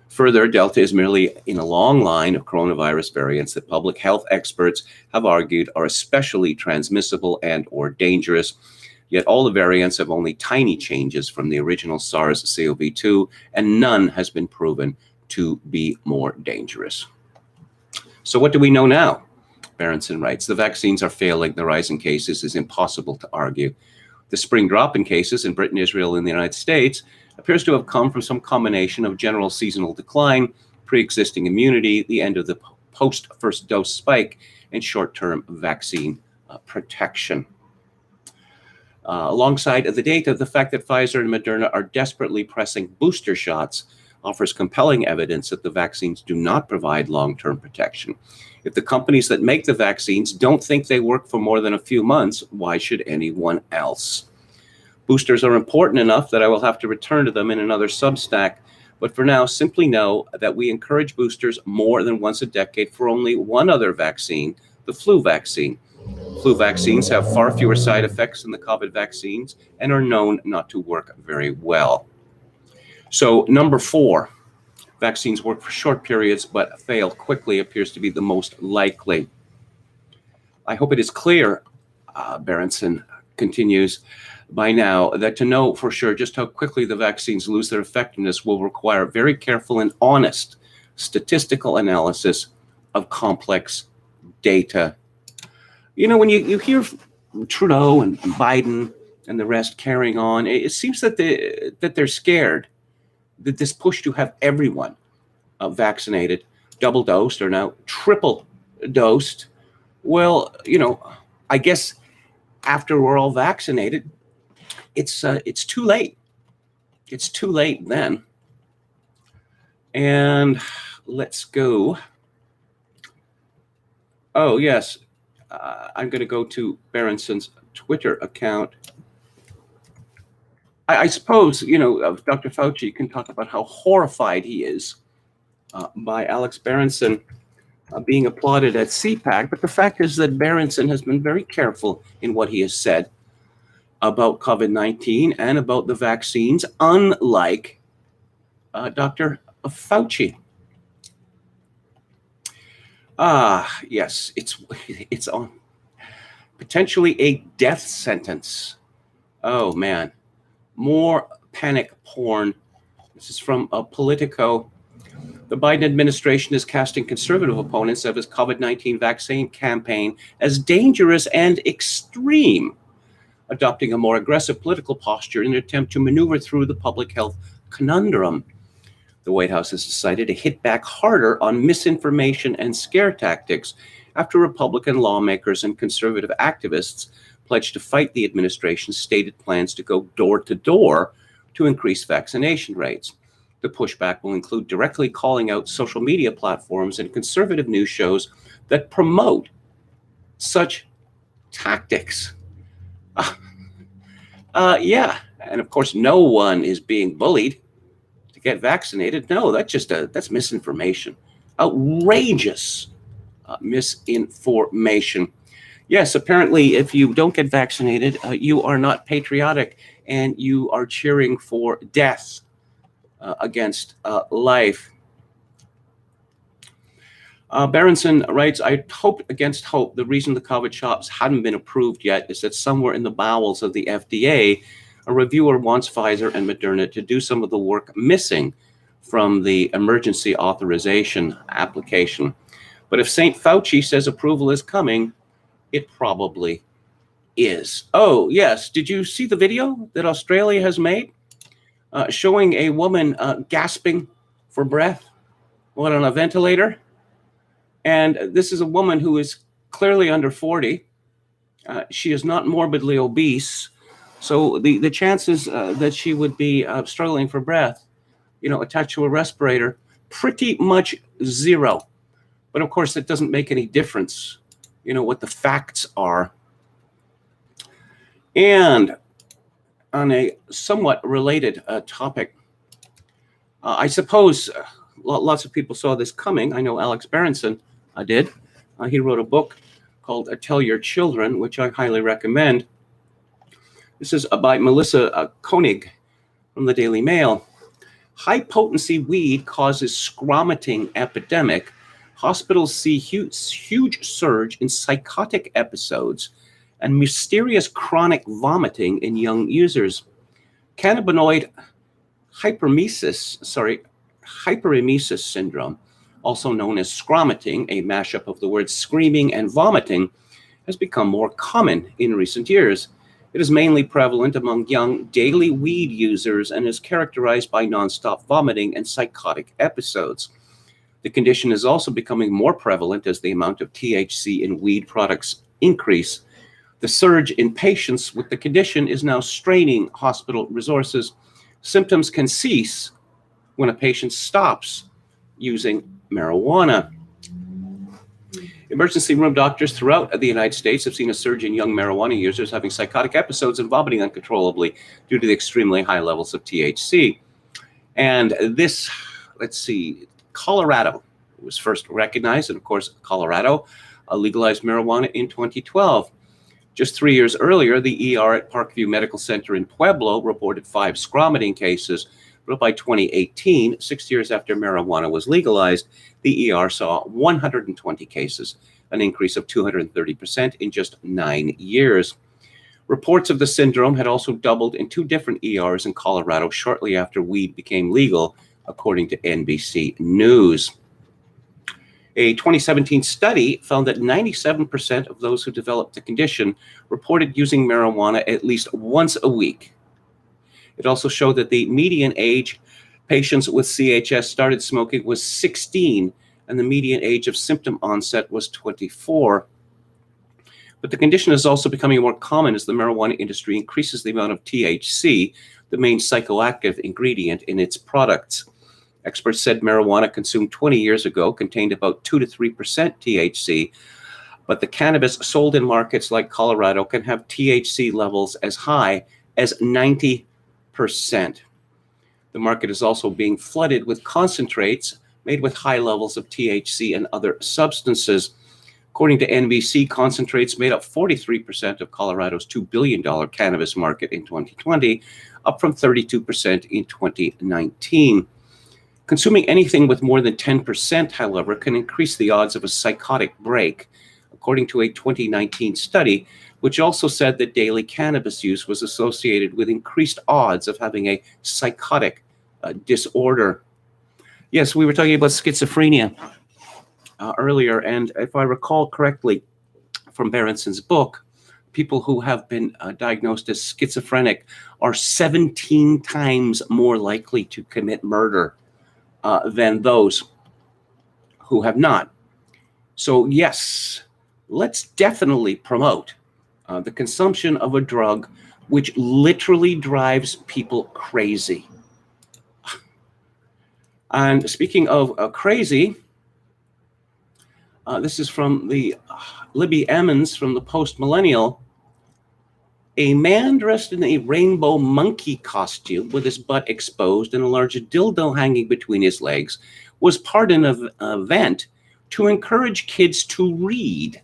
S1: Further, Delta is merely in a long line of coronavirus variants that public health experts have argued are especially transmissible and or dangerous. Yet all the variants have only tiny changes from the original SARS-CoV-2, and none has been proven to be more dangerous. So what do we know now? Berenson writes, the vaccines are failing. The rise in cases is impossible to argue. The spring drop in cases in Britain, Israel, and the United States appears to have come from some combination of general seasonal decline, pre-existing immunity, the end of the post-first dose spike, and short-term vaccine protection. Alongside the data, the fact that Pfizer and Moderna are desperately pressing booster shots offers compelling evidence that the vaccines do not provide long-term protection. If the companies that make the vaccines don't think they work for more than a few months, why should anyone else? Boosters are important enough that I will have to return to them in another Substack, but for now, simply know that we encourage boosters more than once a decade for only one other vaccine, the flu vaccine. Flu vaccines have far fewer side effects than the COVID vaccines and are known not to work very well. So, number 4, vaccines work for short periods but fail quickly appears to be the most likely. I hope it is clear, Berenson continues, by now that to know for sure just how quickly the vaccines lose their effectiveness will require very careful and honest statistical analysis of complex data. You know, when you hear Trudeau and Biden and the rest carrying on, it seems that they're scared that this push to have everyone vaccinated, double dosed, or now triple dosed, well, you know, I guess after we're all vaccinated, it's too late. It's too late then. And let's go. Oh, yes. I'm going to go to Berenson's Twitter account. I suppose, you know, Dr. Fauci can talk about how horrified he is by Alex Berenson being applauded at CPAC. But the fact is that Berenson has been very careful in what he has said about COVID-19 and about the vaccines, unlike Dr. Fauci. Yes, it's on potentially a death sentence. Oh man, more panic porn. This is from Politico. The Biden administration is casting conservative opponents of his COVID-19 vaccine campaign as dangerous and extreme, adopting a more aggressive political posture in an attempt to maneuver through the public health conundrum. The White House has decided to hit back harder on misinformation and scare tactics after Republican lawmakers and conservative activists pledged to fight the administration's stated plans to go door to door to increase vaccination rates. The pushback will include directly calling out social media platforms and conservative news shows that promote such tactics. Yeah, and of course, no one is being bullied to get vaccinated. No, that's misinformation. Outrageous misinformation. Yes, apparently, if you don't get vaccinated, you are not patriotic and you are cheering for death against life. Berenson writes, I hoped against hope the reason the COVID shots hadn't been approved yet is that somewhere in the bowels of the FDA, a reviewer wants Pfizer and Moderna to do some of the work missing from the emergency authorization application. But if St. Fauci says approval is coming, it probably is. Oh, yes. Did you see the video that Australia has made showing a woman gasping for breath on a ventilator? And this is a woman who is clearly under 40. She is not morbidly obese. So the chances that she would be struggling for breath, attached to a respirator, pretty much zero. But of course, it doesn't make any difference, what the facts are. And on a somewhat related topic, I suppose lots of people saw this coming. I know Alex Berenson did. He wrote a book called Tell Your Children, which I highly recommend. This is by Melissa Koenig from the Daily Mail. High-potency weed causes scromating epidemic. Hospitals see huge surge in psychotic episodes and mysterious chronic vomiting in young users. Cannabinoid hyperemesis syndrome, also known as scromating, a mashup of the words screaming and vomiting, has become more common in recent years. It is mainly prevalent among young daily weed users and is characterized by nonstop vomiting and psychotic episodes. The condition is also becoming more prevalent as the amount of THC in weed products increase. The surge in patients with the condition is now straining hospital resources. Symptoms can cease when a patient stops using marijuana. Emergency room doctors throughout the United States have seen a surge in young marijuana users having psychotic episodes and vomiting uncontrollably due to the extremely high levels of THC. And this, Colorado was first recognized, and of course, Colorado legalized marijuana in 2012. Just 3 years earlier, the ER at Parkview Medical Center in Pueblo reported 5 scromating cases. But by 2018, 6 years after marijuana was legalized, the ER saw 120 cases, an increase of 230% in just 9 years. Reports of the syndrome had also doubled in 2 different ERs in Colorado shortly after weed became legal, according to NBC News. A 2017 study found that 97% of those who developed the condition reported using marijuana at least once a week. It also showed that the median age patients with CHS started smoking was 16, and the median age of symptom onset was 24. But the condition is also becoming more common as the marijuana industry increases the amount of THC, the main psychoactive ingredient in its products. Experts said marijuana consumed 20 years ago contained about 2 to 3% THC, but the cannabis sold in markets like Colorado can have THC levels as high as 90%. The market is also being flooded with concentrates made with high levels of THC and other substances. According to NBC, concentrates made up 43% of Colorado's $2 billion cannabis market in 2020, up from 32% in 2019. Consuming anything with more than 10%, however, can increase the odds of a psychotic break, according to a 2019 study, which also said that daily cannabis use was associated with increased odds of having a psychotic disorder. Yes, we were talking about schizophrenia earlier, and if I recall correctly from Berenson's book, people who have been diagnosed as schizophrenic are 17 times more likely to commit murder than those who have not. So yes, let's definitely promote the consumption of a drug which literally drives people crazy. And speaking of crazy, this is from the Libby Emmons from the Post Millennial. A man dressed in a rainbow monkey costume with his butt exposed and a large dildo hanging between his legs was part of an event to encourage kids to read.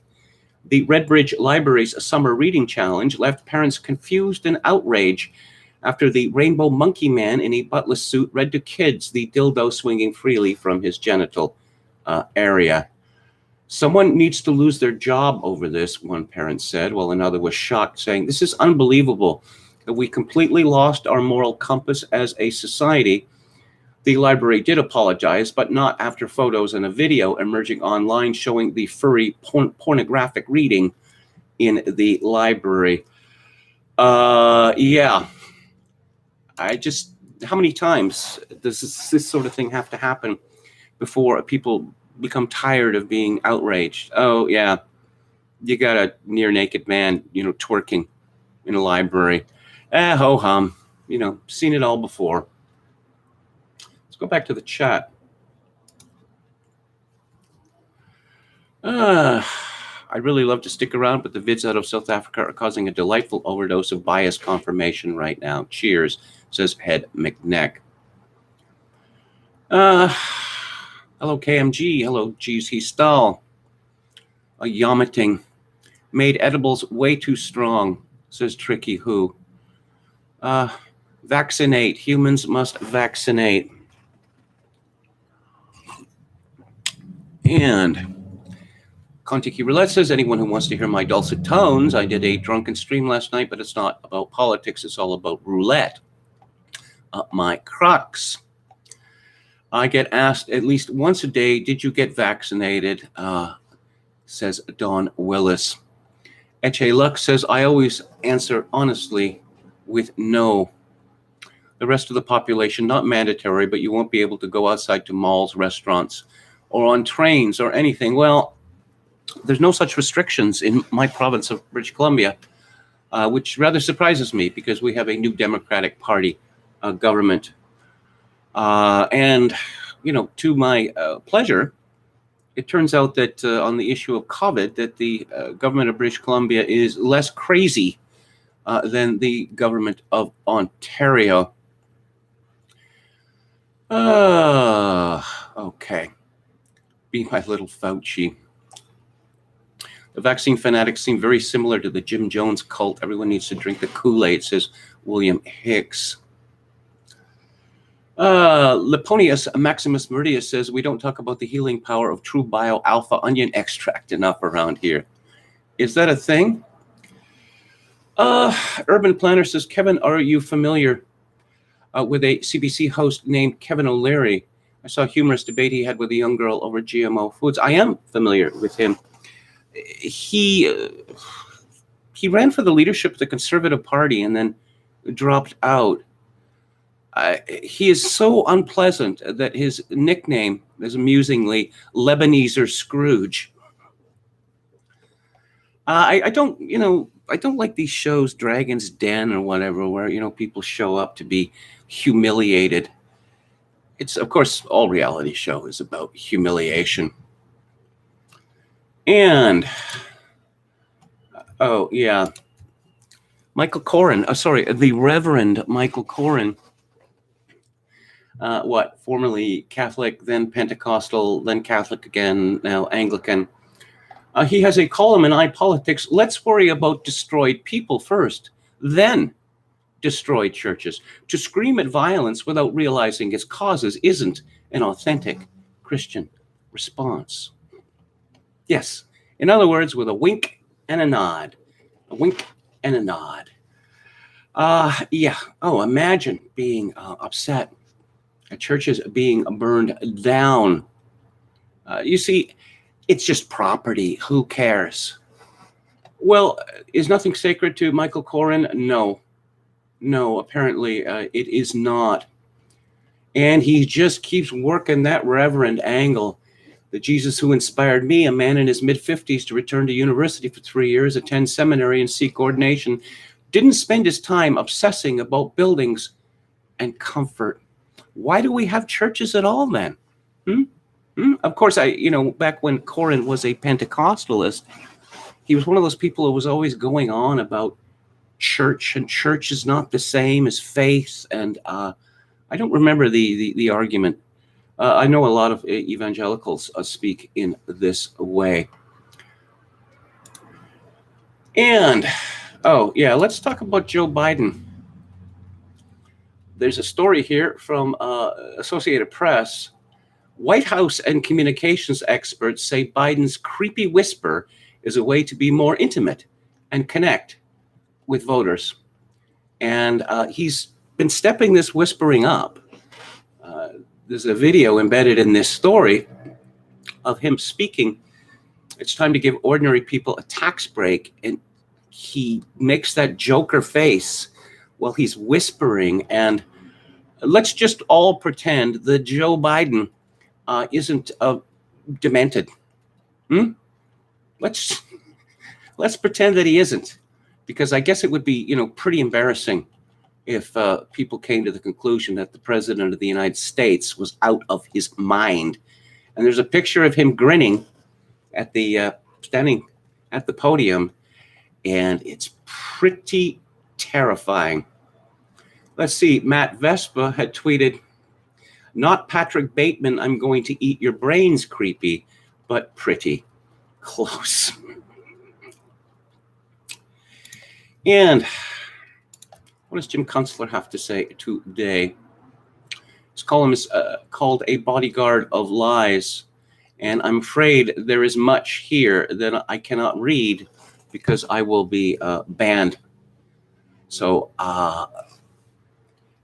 S1: The Redbridge Library's Summer Reading Challenge left parents confused and outraged after the rainbow monkey man in a buttless suit read to kids, the dildo swinging freely from his genital area. Someone needs to lose their job over this, one parent said, while another was shocked, saying, "This is unbelievable that we completely lost our moral compass as a society." The library did apologize, but not after photos and a video emerging online showing the furry pornographic reading in the library. Yeah. How many times does this sort of thing have to happen before people become tired of being outraged? Oh, yeah. You got a near naked man, twerking in a library. Ho-hum. Seen it all before. Go back to the chat. I'd really love to stick around, but the vids out of South Africa are causing a delightful overdose of bias confirmation right now. Cheers, says Head McNeck. Hello, KMG. Hello, GC Stahl. Yomiting. Made edibles way too strong, says Tricky Who. Vaccinate. Humans must vaccinate. And Contiki Roulette says, anyone who wants to hear my dulcet tones, I did a drunken stream last night, but it's not about politics. It's all about roulette. My crux. I get asked at least once a day, did you get vaccinated? Says Don Willis. Eche Luck says, I always answer honestly with no. The rest of the population, not mandatory, but you won't be able to go outside to malls, restaurants, or on trains or anything. Well, there's no such restrictions in my province of British Columbia, which rather surprises me because we have a new Democratic Party government. And, to my pleasure, it turns out that on the issue of COVID, that the government of British Columbia is less crazy than the government of Ontario. Okay. Be my little Fauci. The vaccine fanatics seem very similar to the Jim Jones cult. Everyone needs to drink the Kool-Aid, says William Hicks. Leponius Maximus Meridius says, we don't talk about the healing power of true bio alpha onion extract enough around here. Is that a thing? Urban Planner says, Kevin, are you familiar with a CBC host named Kevin O'Leary? I saw a humorous debate he had with a young girl over GMO foods. I am familiar with him. He ran for the leadership of the Conservative Party and then dropped out. He is so unpleasant that his nickname is amusingly Lebaneser Scrooge. I don't like these shows, Dragon's Den or whatever, where, people show up to be humiliated. It's, of course, all reality show is about humiliation. And, Michael Corrin, the Reverend Michael Corrin, formerly Catholic, then Pentecostal, then Catholic again, now Anglican. He has a column in iPolitics, let's worry about destroyed people first, then destroy churches. To scream at violence without realizing its causes isn't an authentic Christian response. Yes, in other words, with a wink and a nod. A wink and a nod. Yeah. Oh, imagine being upset at churches being burned down. You see, it's just property. Who cares? Well, is nothing sacred to Michael Corrin? No. No, apparently it is not. And he just keeps working that reverend angle. The Jesus who inspired me, a man in his mid-50s, to return to university for 3 years, attend seminary, and seek ordination, didn't spend his time obsessing about buildings and comfort. Why do we have churches at all then? Of course, back when Corrin was a Pentecostalist, he was one of those people who was always going on about church, and church is not the same as faith. And I don't remember the argument. I know a lot of evangelicals speak in this way. And, let's talk about Joe Biden. There's a story here from Associated Press. White House and communications experts say Biden's creepy whisper is a way to be more intimate and connect with voters. And he's been stepping this whispering up. There's a video embedded in this story of him speaking. It's time to give ordinary people a tax break. And he makes that Joker face while he's whispering. And let's just all pretend that Joe Biden isn't demented. Let's pretend that he isn't, because I guess it would be, pretty embarrassing if people came to the conclusion that the president of the United States was out of his mind. And there's a picture of him grinning at the standing at the podium, and it's pretty terrifying. Let's see. Matt Vespa had tweeted, "Not Patrick Bateman, I'm going to eat your brains creepy, but pretty close." And what does Jim Kunstler have to say today? His column is called A Bodyguard of Lies. And I'm afraid there is much here that I cannot read because I will be banned. So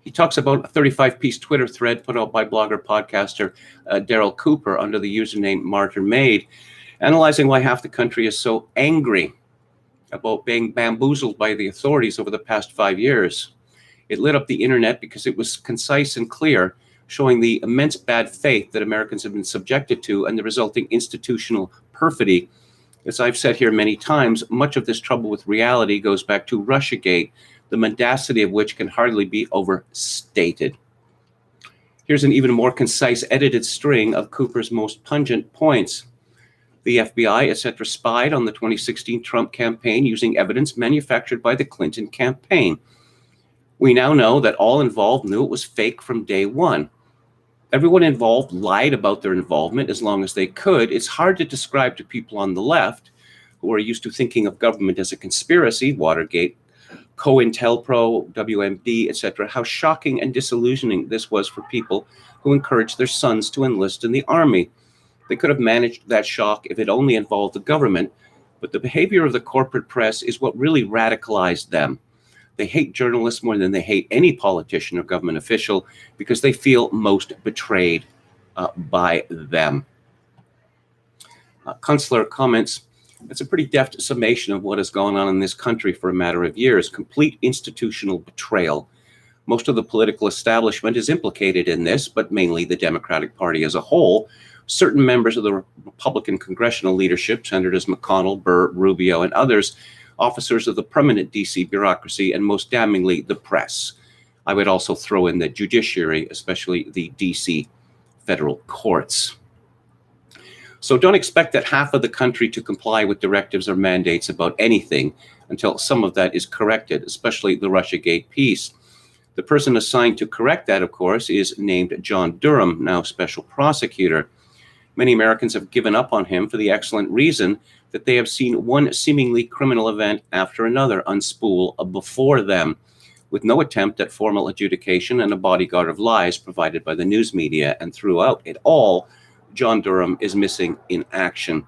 S1: he talks about a 35-piece Twitter thread put out by blogger podcaster Daryl Cooper under the username Martyr Maid, analyzing why half the country is so angry about being bamboozled by the authorities over the past 5 years. It lit up the internet because it was concise and clear, showing the immense bad faith that Americans have been subjected to and the resulting institutional perfidy. As I've said here many times, much of this trouble with reality goes back to Russiagate, the mendacity of which can hardly be overstated. Here's an even more concise edited string of Cooper's most pungent points. The FBI, etc., spied on the 2016 Trump campaign using evidence manufactured by the Clinton campaign. We now know that all involved knew it was fake from day one. Everyone involved lied about their involvement as long as they could. It's hard to describe to people on the left, who are used to thinking of government as a conspiracy, Watergate, COINTELPRO, WMD, etc., how shocking and disillusioning this was for people who encouraged their sons to enlist in the army. They could have managed that shock if it only involved the government, but the behavior of the corporate press is what really radicalized them. They hate journalists more than they hate any politician or government official because they feel most betrayed by them. Kunstler comments, it's a pretty deft summation of what has gone on in this country for a matter of years. Complete institutional betrayal. Most of the political establishment is implicated in this, but mainly the Democratic Party as a whole. Certain members of the Republican congressional leadership, Senators McConnell, Burr, Rubio, and others, officers of the permanent D.C. bureaucracy, and most damningly, the press. I would also throw in the judiciary, especially the D.C. federal courts. So don't expect that half of the country to comply with directives or mandates about anything until some of that is corrected, especially the Russiagate piece. The person assigned to correct that, of course, is named John Durham, now special prosecutor. Many Americans have given up on him for the excellent reason that they have seen one seemingly criminal event after another unspool before them. with no attempt at formal adjudication and a bodyguard of lies provided by the news media. And throughout it all, John Durham is missing in action.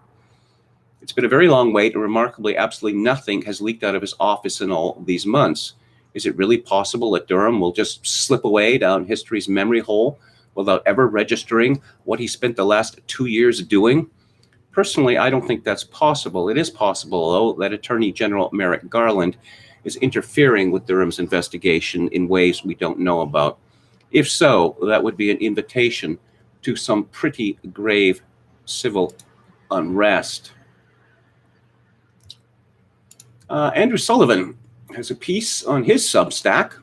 S1: It's been a very long wait, and remarkably, absolutely nothing has leaked out of his office in all these months. Is it really possible that Durham will just slip away down history's memory hole without ever registering what he spent the last 2 years doing? Personally, I don't think that's possible. It is possible, though, that Attorney General Merrick Garland is interfering with Durham's investigation in ways we don't know about. If so, that would be an invitation to some pretty grave civil unrest. Andrew Sullivan has a piece on his Substack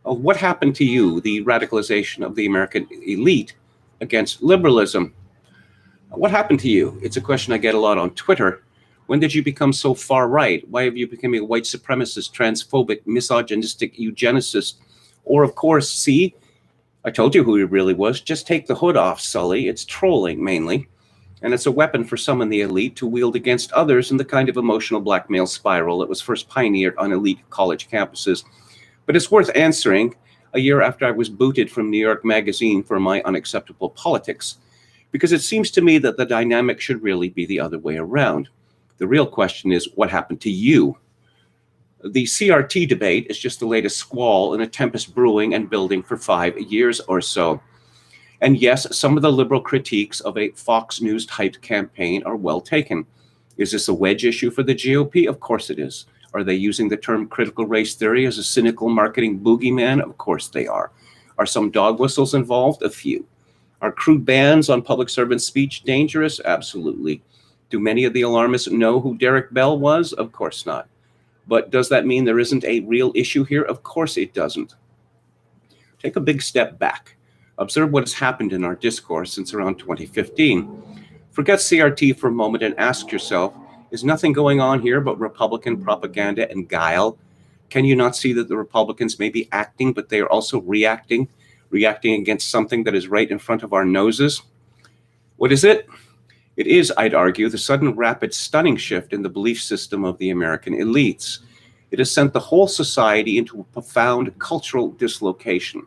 S1: of what happened to you, the radicalization of the American elite against liberalism. What happened to you? It's a question I get a lot on Twitter. When did you become so far right? Why have you become a white supremacist, transphobic, misogynistic eugenicist? Or, of course, see, I told you who he really was. Just take the hood off, Sully. It's trolling, mainly. And it's a weapon for some in the elite to wield against others in the kind of emotional blackmail spiral that was first pioneered on elite college campuses. But it's worth answering a year after I was booted from New York Magazine for my unacceptable politics, because it seems to me that the dynamic should really be the other way around. The real question is, what happened to you? The CRT debate is just the latest squall in a tempest brewing and building for 5 years or so. And yes, some of the liberal critiques of a Fox News-typed campaign are well taken. Is this a wedge issue for the GOP? Of course it is. Are they using the term critical race theory as a cynical marketing boogeyman? Of course they are. Are some dog whistles involved? A few. Are crude bans on public servant speech dangerous? Absolutely. Do many of the alarmists know who Derek Bell was? Of course not. But does that mean there isn't a real issue here? Of course it doesn't. Take a big step back. Observe what has happened in our discourse since around 2015. Forget CRT for a moment and ask yourself, is nothing going on here but Republican propaganda and guile? Can you not see that the Republicans may be acting, but they are also reacting against something that is right in front of our noses? What is it? It is, I'd argue, the sudden, rapid, stunning shift in the belief system of the American elites. It has sent the whole society into a profound cultural dislocation.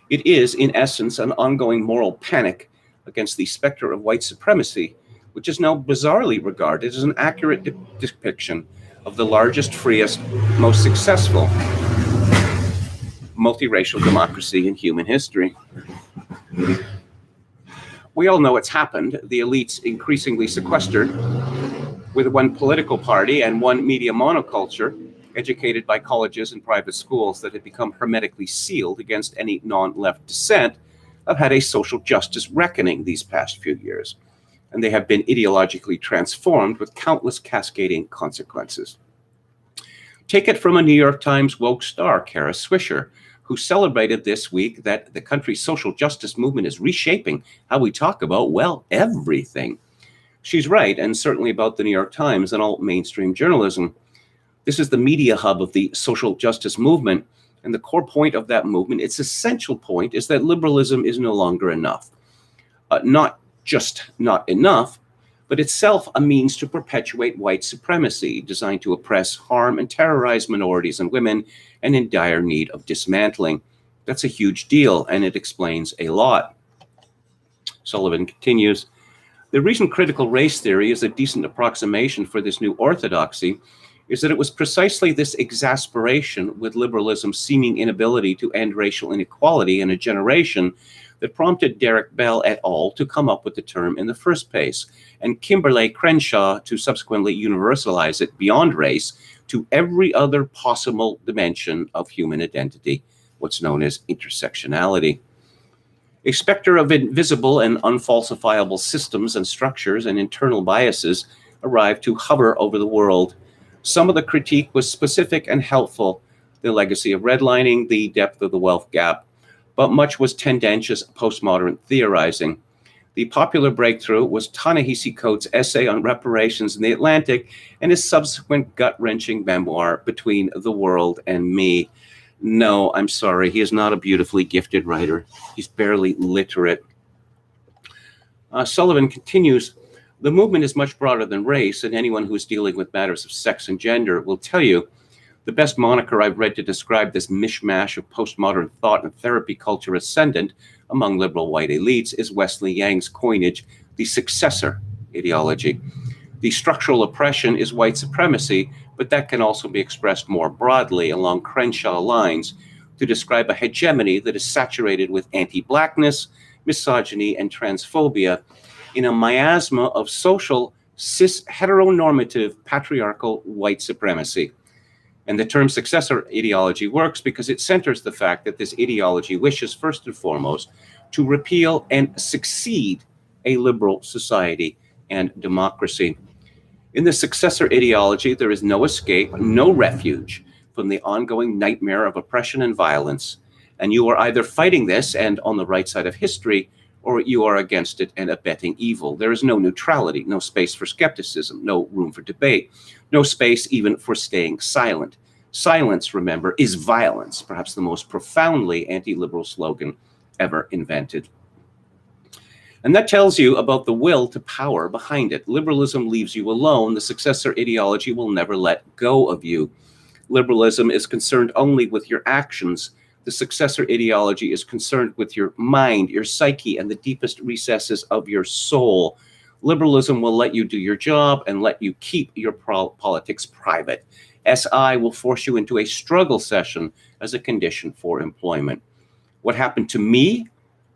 S1: It is, in essence, an ongoing moral panic against the specter of white supremacy, which is now bizarrely regarded as an accurate depiction of the largest, freest, most successful multiracial democracy in human history. We all know it's happened. The elites increasingly sequestered with one political party and one media monoculture, educated by colleges and private schools that had become hermetically sealed against any non-left dissent, have had a social justice reckoning these past few years, and they have been ideologically transformed with countless cascading consequences. Take it from a New York Times woke star, Kara Swisher, who celebrated this week that the country's social justice movement is reshaping how we talk about, well, everything. She's right, and certainly about the New York Times and all mainstream journalism. This is the media hub of the social justice movement, and the core point of that movement, its essential point, is that liberalism is no longer enough. Not just not enough, but itself a means to perpetuate white supremacy, designed to oppress, harm, and terrorize minorities and women, and in dire need of dismantling. That's a huge deal, and it explains a lot. Sullivan continues, the reason critical race theory is a decent approximation for this new orthodoxy is that it was precisely this exasperation with liberalism's seeming inability to end racial inequality in a generation that prompted Derek Bell et al. To come up with the term in the first place, and Kimberlé Crenshaw to subsequently universalize it beyond race to every other possible dimension of human identity, what's known as intersectionality. A specter of invisible and unfalsifiable systems and structures and internal biases arrived to hover over the world. Some of the critique was specific and helpful, the legacy of redlining, the depth of the wealth gap, but much was tendentious postmodern theorizing. The popular breakthrough was Ta-Nehisi Coates' essay on reparations in the Atlantic and his subsequent gut-wrenching memoir, Between the World and Me. No, I'm sorry, he is not a beautifully gifted writer. He's barely literate. Sullivan continues, the movement is much broader than race, and anyone who is dealing with matters of sex and gender will tell you The best moniker I've read to describe this mishmash of postmodern thought and therapy culture ascendant among liberal white elites is Wesley Yang's coinage, the successor ideology. The structural oppression is white supremacy, but that can also be expressed more broadly along Crenshaw lines to describe a hegemony that is saturated with anti-blackness, misogyny, and transphobia in a miasma of social, cis, heteronormative, patriarchal white supremacy. And the term successor ideology works because it centers the fact that this ideology wishes, first and foremost, to repeal and succeed a liberal society and democracy. In the successor ideology, there is no escape, no refuge from the ongoing nightmare of oppression and violence. And you are either fighting this and on the right side of history, or you are against it and abetting evil. There is no neutrality, no space for skepticism, no room for debate, no space even for staying silent. Silence, remember, is violence, perhaps the most profoundly anti-liberal slogan ever invented. And that tells you about the will to power behind it. Liberalism leaves you alone. The successor ideology will never let go of you. Liberalism is concerned only with your actions. The successor ideology is concerned with your mind, your psyche, and the deepest recesses of your soul. Liberalism will let you do your job and let you keep your politics private. SI will force you into a struggle session as a condition for employment. What happened to me?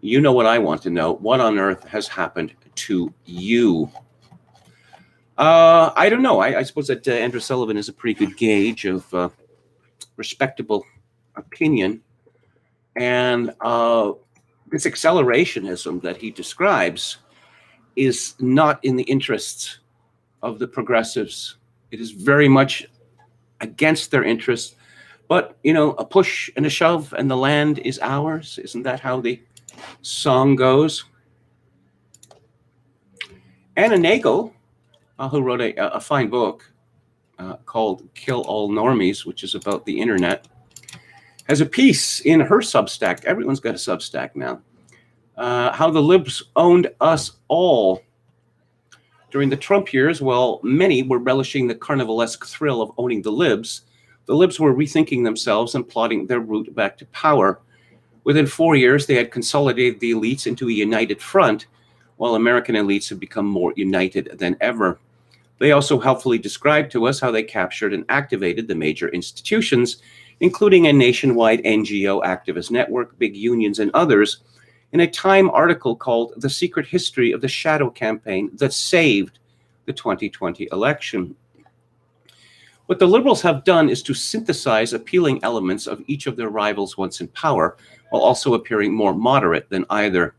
S1: You know what I want to know. What on earth has happened to you? I don't know. I suppose that Andrew Sullivan is a pretty good gauge of respectable opinion. And this accelerationism that he describes is not in the interests of the progressives. It is very much against their interests. But, you know, a push and a shove and the land is ours. Isn't that how the song goes? Anna Nagel, who wrote a fine book called Kill All Normies, which is about the internet, has a piece in her Substack. Everyone's got a Substack now. How the libs owned us all. During the Trump years, while many were relishing the carnivalesque thrill of owning the libs were rethinking themselves and plotting their route back to power. Within 4 years, they had consolidated the elites into a united front, while American elites have become more united than ever. They also helpfully described to us how they captured and activated the major institutions, including a nationwide NGO activist network, big unions, and others, in a Time article called The Secret History of the Shadow Campaign That Saved the 2020 Election. What the liberals have done is to synthesize appealing elements of each of their rivals once in power, while also appearing more moderate than either.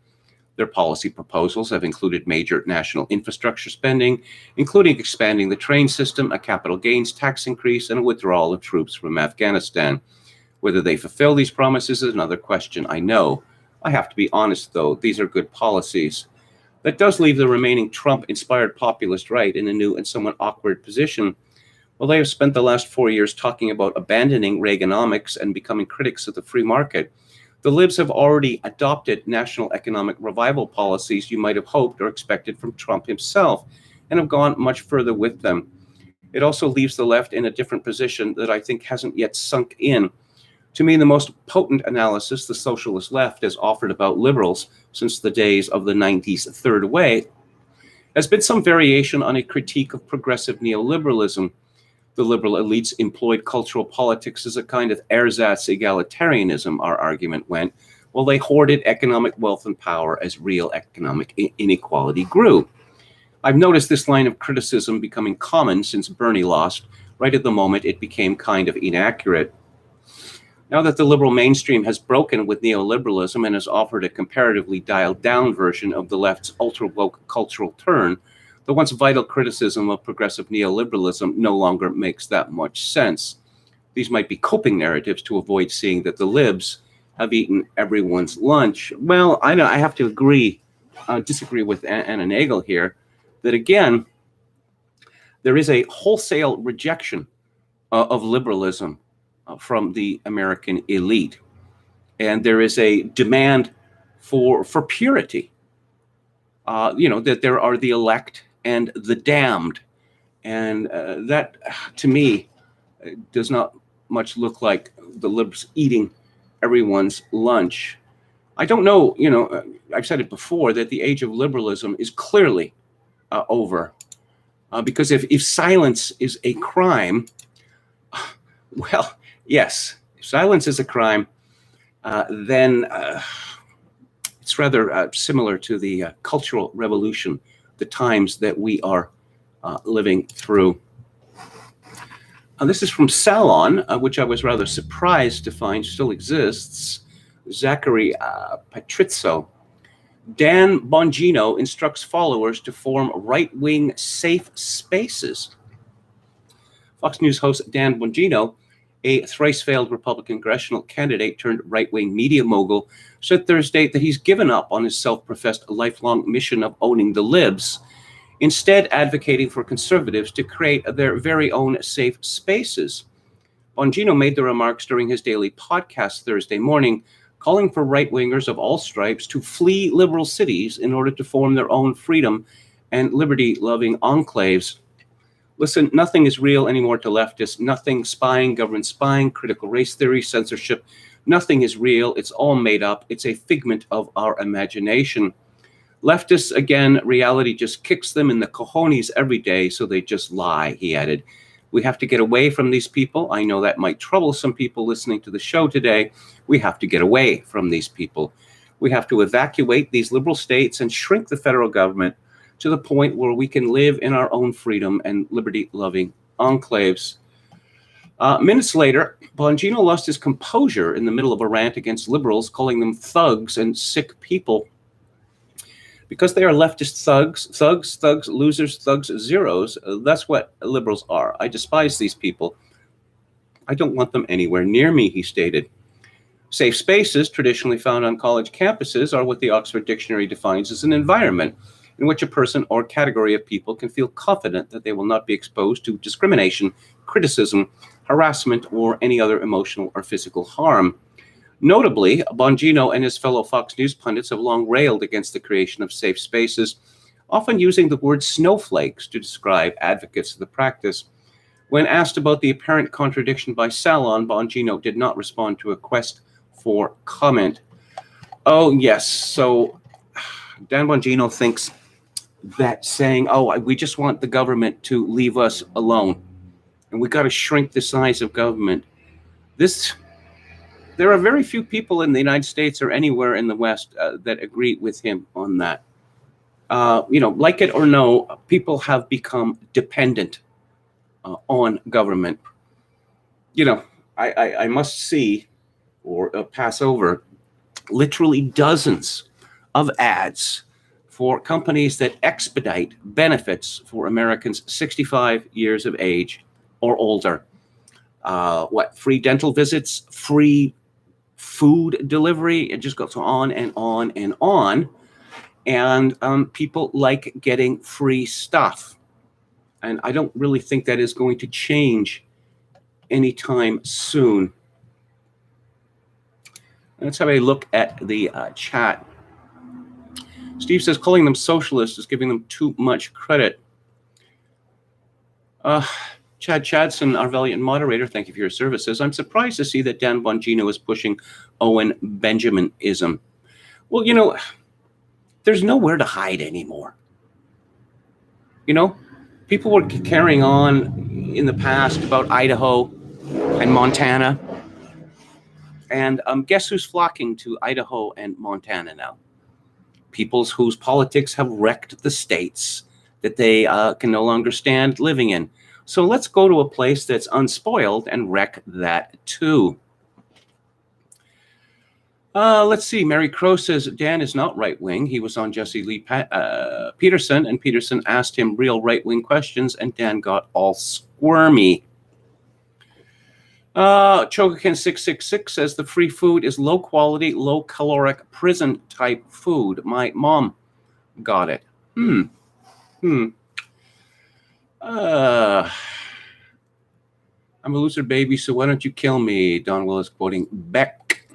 S1: Their policy proposals have included major national infrastructure spending, including expanding the train system, a capital gains tax increase, and a withdrawal of troops from Afghanistan. Whether they fulfill these promises is another question, I know. I have to be honest, though, these are good policies. That does leave the remaining Trump-inspired populist right in a new and somewhat awkward position. Well, they have spent the last 4 years talking about abandoning Reaganomics and becoming critics of the free market. The libs have already adopted national economic revival policies you might have hoped or expected from Trump himself, and have gone much further with them. It also leaves the left in a different position that I think hasn't yet sunk in. To me, the most potent analysis the socialist left has offered about liberals since the days of the 90s Third Way has been some variation on a critique of progressive neoliberalism. The liberal elites employed cultural politics as a kind of ersatz egalitarianism, our argument went, while they hoarded economic wealth and power as real economic inequality grew. I've noticed this line of criticism becoming common since Bernie lost, right at the moment it became kind of inaccurate. Now that the liberal mainstream has broken with neoliberalism and has offered a comparatively dialed-down version of the left's ultra-woke cultural turn, the once vital criticism of progressive neoliberalism no longer makes that much sense. These might be coping narratives to avoid seeing that the libs have eaten everyone's lunch. Well, I have to disagree with Anna Nagel here, that again, there is a wholesale rejection of liberalism from the American elite. And there is a demand for purity. That there are the elect and the damned. And that, to me, does not much look like the liberals eating everyone's lunch. I don't know, I've said it before, that the age of liberalism is clearly over. Because if silence is a crime, well, yes, if silence is a crime, then it's rather similar to the Cultural Revolution, the times that we are living through. This is from Salon, which I was rather surprised to find still exists. Zachary Patrizzo. Dan Bongino instructs followers to form right-wing safe spaces. Fox News host Dan Bongino, a thrice-failed Republican congressional candidate turned right-wing media mogul, said Thursday that he's given up on his self-professed lifelong mission of owning the libs, instead advocating for conservatives to create their very own safe spaces. Bongino made the remarks during his daily podcast Thursday morning, calling for right-wingers of all stripes to flee liberal cities in order to form their own freedom and liberty-loving enclaves. Listen, nothing is real anymore to leftists. Nothing, spying, government spying, critical race theory, censorship. Nothing is real. It's all made up. It's a figment of our imagination. Leftists, again, reality just kicks them in the cojones every day, so they just lie, he added. We have to get away from these people. I know that might trouble some people listening to the show today. We have to get away from these people. We have to evacuate these liberal states and shrink the federal government to the point where we can live in our own freedom and liberty-loving enclaves. Minutes later, Bongino lost his composure in the middle of a rant against liberals, calling them thugs and sick people. Because they are leftist thugs, losers, thugs, zeros. That's what liberals are. I despise these people. I don't want them anywhere near me, he stated. Safe spaces, traditionally found on college campuses, are what the Oxford Dictionary defines as an environment in which a person or category of people can feel confident that they will not be exposed to discrimination, criticism, harassment, or any other emotional or physical harm. Notably, Bongino and his fellow Fox News pundits have long railed against the creation of safe spaces, often using the word snowflakes to describe advocates of the practice. When asked about the apparent contradiction by Salon, Bongino did not respond to a request for comment. Oh, yes. So Dan Bongino thinks that saying, we just want the government to leave us alone, and we got to shrink the size of government. There are very few people in the United States or anywhere in the West that agree with him on that. Like it or no, people have become dependent on government. I must see or pass over literally dozens of ads for companies that expedite benefits for Americans 65 years of age or older. Free dental visits, free food delivery, it just goes on and on and on. And people like getting free stuff. And I don't really think that is going to change anytime soon. Let's have a look at the chat. Steve says calling them socialists is giving them too much credit. Chad Chadson, our valiant moderator, thank you for your services. I'm surprised to see that Dan Bongino is pushing Owen Benjaminism. Well, there's nowhere to hide anymore. People were carrying on in the past about Idaho and Montana. And guess who's flocking to Idaho and Montana now? Peoples whose politics have wrecked the states that they can no longer stand living in. So let's go to a place that's unspoiled and wreck that too. Let's see. Mary Crow says Dan is not right-wing. He was on Jesse Lee Peterson, and Peterson asked him real right-wing questions, and Dan got all squirmy. Chogakin666 says the free food is low-quality, low-caloric, prison-type food. My mom got it. I'm a loser, baby, so why don't you kill me? Don Willis quoting Beck.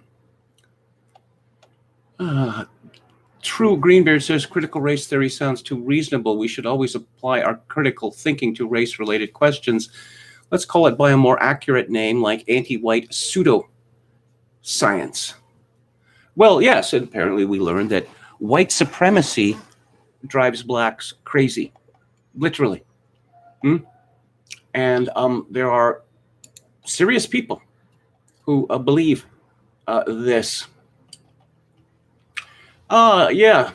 S1: True Greenbeard says critical race theory sounds too reasonable. We should always apply our critical thinking to race-related questions. Let's call it by a more accurate name like anti-white pseudo-science. Well, yes, and apparently we learned that white supremacy drives blacks crazy, literally. And there are serious people who believe this. Yeah.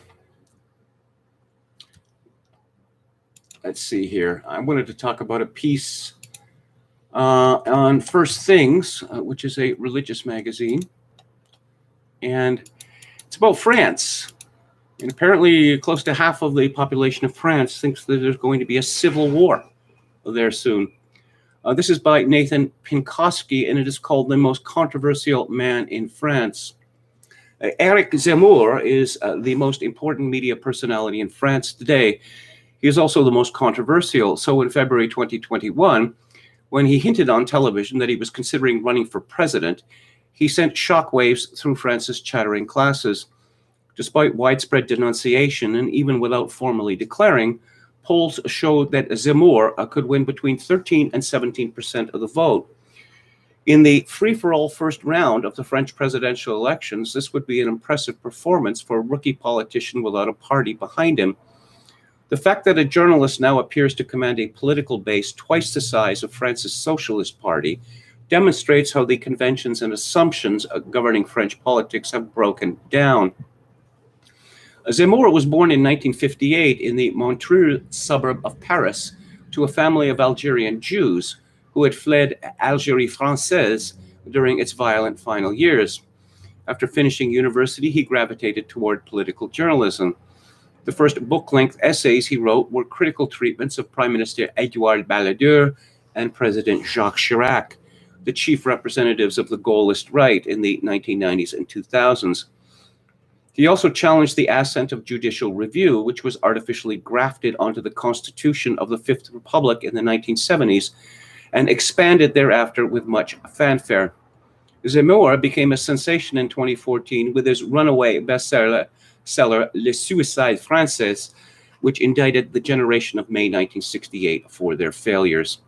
S1: Let's see here. I wanted to talk about a piece on First Things, which is a religious magazine. And it's about France. And apparently close to half of the population of France thinks that there's going to be a civil war there soon. This is by Nathan Pinkowski, and it is called The Most Controversial Man in France. Eric Zemmour is the most important media personality in France today. He is also the most controversial. So in February 2021, when he hinted on television that he was considering running for president, he sent shockwaves through France's chattering classes. Despite widespread denunciation and even without formally declaring, polls showed that Zemmour could win between 13 and 17% of the vote. In the free-for-all first round of the French presidential elections, this would be an impressive performance for a rookie politician without a party behind him. The fact that a journalist now appears to command a political base twice the size of France's Socialist Party demonstrates how the conventions and assumptions governing French politics have broken down. Zemmour was born in 1958 in the Montreux suburb of Paris to a family of Algerian Jews who had fled Algérie française during its violent final years. After finishing university, he gravitated toward political journalism. The first book-length essays he wrote were critical treatments of Prime Minister Édouard Balladur and President Jacques Chirac, the chief representatives of the Gaullist right in the 1990s and 2000s. He also challenged the ascent of judicial review, which was artificially grafted onto the Constitution of the Fifth Republic in the 1970s and expanded thereafter with much fanfare. Zemmour became a sensation in 2014 with his runaway bestseller, Le Suicide Français, which indicted the generation of May 1968 for their failures.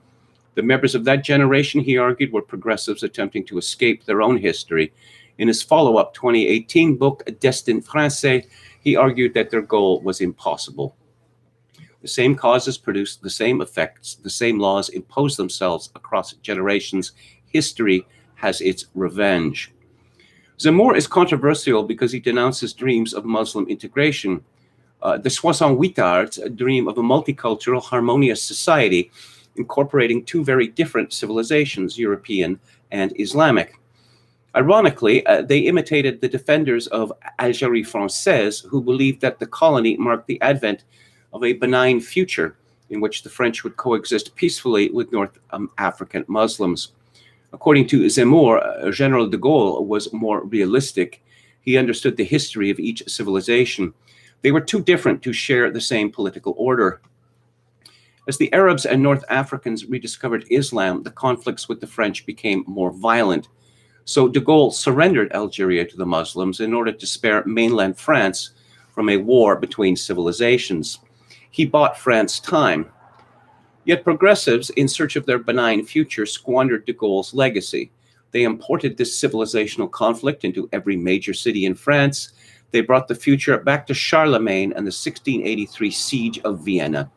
S1: The members of that generation, he argued, were progressives attempting to escape their own history. In his follow-up 2018 book, Destin Français, he argued that their goal was impossible. The same causes produce the same effects, the same laws impose themselves across generations. History has its revenge. Zemmour is controversial because he denounces dreams of Muslim integration. The 68ards dream of a multicultural, harmonious society incorporating two very different civilizations, European and Islamic. Ironically, they imitated the defenders of Algérie française, who believed that the colony marked the advent of a benign future in which the French would coexist peacefully with North African Muslims. According to Zemmour, General de Gaulle was more realistic. He understood the history of each civilization. They were too different to share the same political order. As the Arabs and North Africans rediscovered Islam, the conflicts with the French became more violent. So de Gaulle surrendered Algeria to the Muslims in order to spare mainland France from a war between civilizations. He bought France time. Yet progressives, in search of their benign future, squandered de Gaulle's legacy. They imported this civilizational conflict into every major city in France. They brought the future back to Charlemagne and the 1683 siege of Vienna.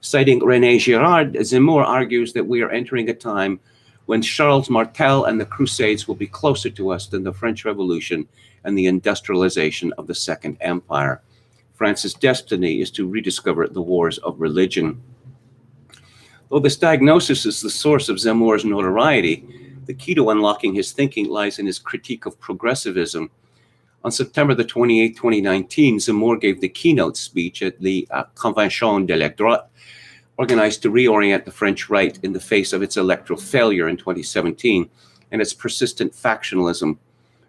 S1: Citing René Girard, Zemmour argues that we are entering a time when Charles Martel and the Crusades will be closer to us than the French Revolution and the industrialization of the Second Empire. France's destiny is to rediscover the wars of religion. Though this diagnosis is the source of Zemmour's notoriety, the key to unlocking his thinking lies in his critique of progressivism. On September the 28th, 2019, Zemmour gave the keynote speech at the Convention de la Droite, organized to reorient the French right in the face of its electoral failure in 2017 and its persistent factionalism.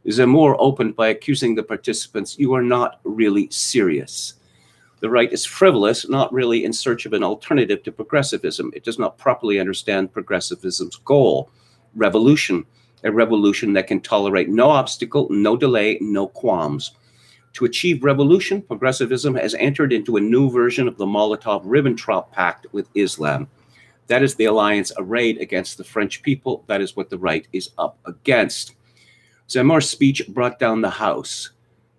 S1: Zemmour opened by accusing the participants, "You are not really serious. The right is frivolous, not really in search of an alternative to progressivism. It does not properly understand progressivism's goal, revolution, a revolution that can tolerate no obstacle, no delay, no qualms. To achieve revolution, progressivism has entered into a new version of the Molotov-Ribbentrop Pact with Islam. That is the alliance arrayed against the French people. That is what the right is up against. Zemmour's speech brought down the House.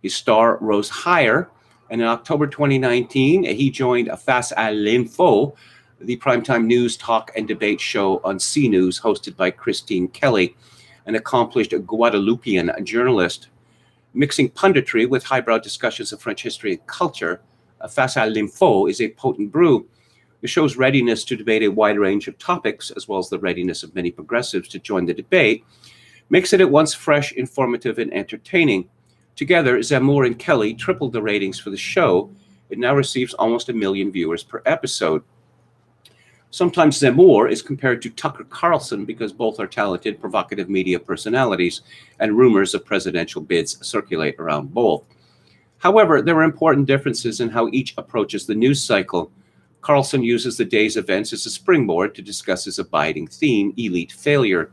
S1: His star rose higher, and in October 2019, he joined Face à l'Info, the primetime news, talk, and debate show on C News, hosted by Christine Kelly, an accomplished Guadeloupean journalist. Mixing punditry with highbrow discussions of French history and culture, Face à l'Info is a potent brew. The show's readiness to debate a wide range of topics, as well as the readiness of many progressives to join the debate, makes it at once fresh, informative, and entertaining. Together, Zemmour and Kelly tripled the ratings for the show. It now receives almost 1 million viewers per episode. Sometimes Zemmour is compared to Tucker Carlson because both are talented, provocative media personalities, and rumors of presidential bids circulate around both. However, there are important differences in how each approaches the news cycle. Carlson uses the day's events as a springboard to discuss his abiding theme, elite failure.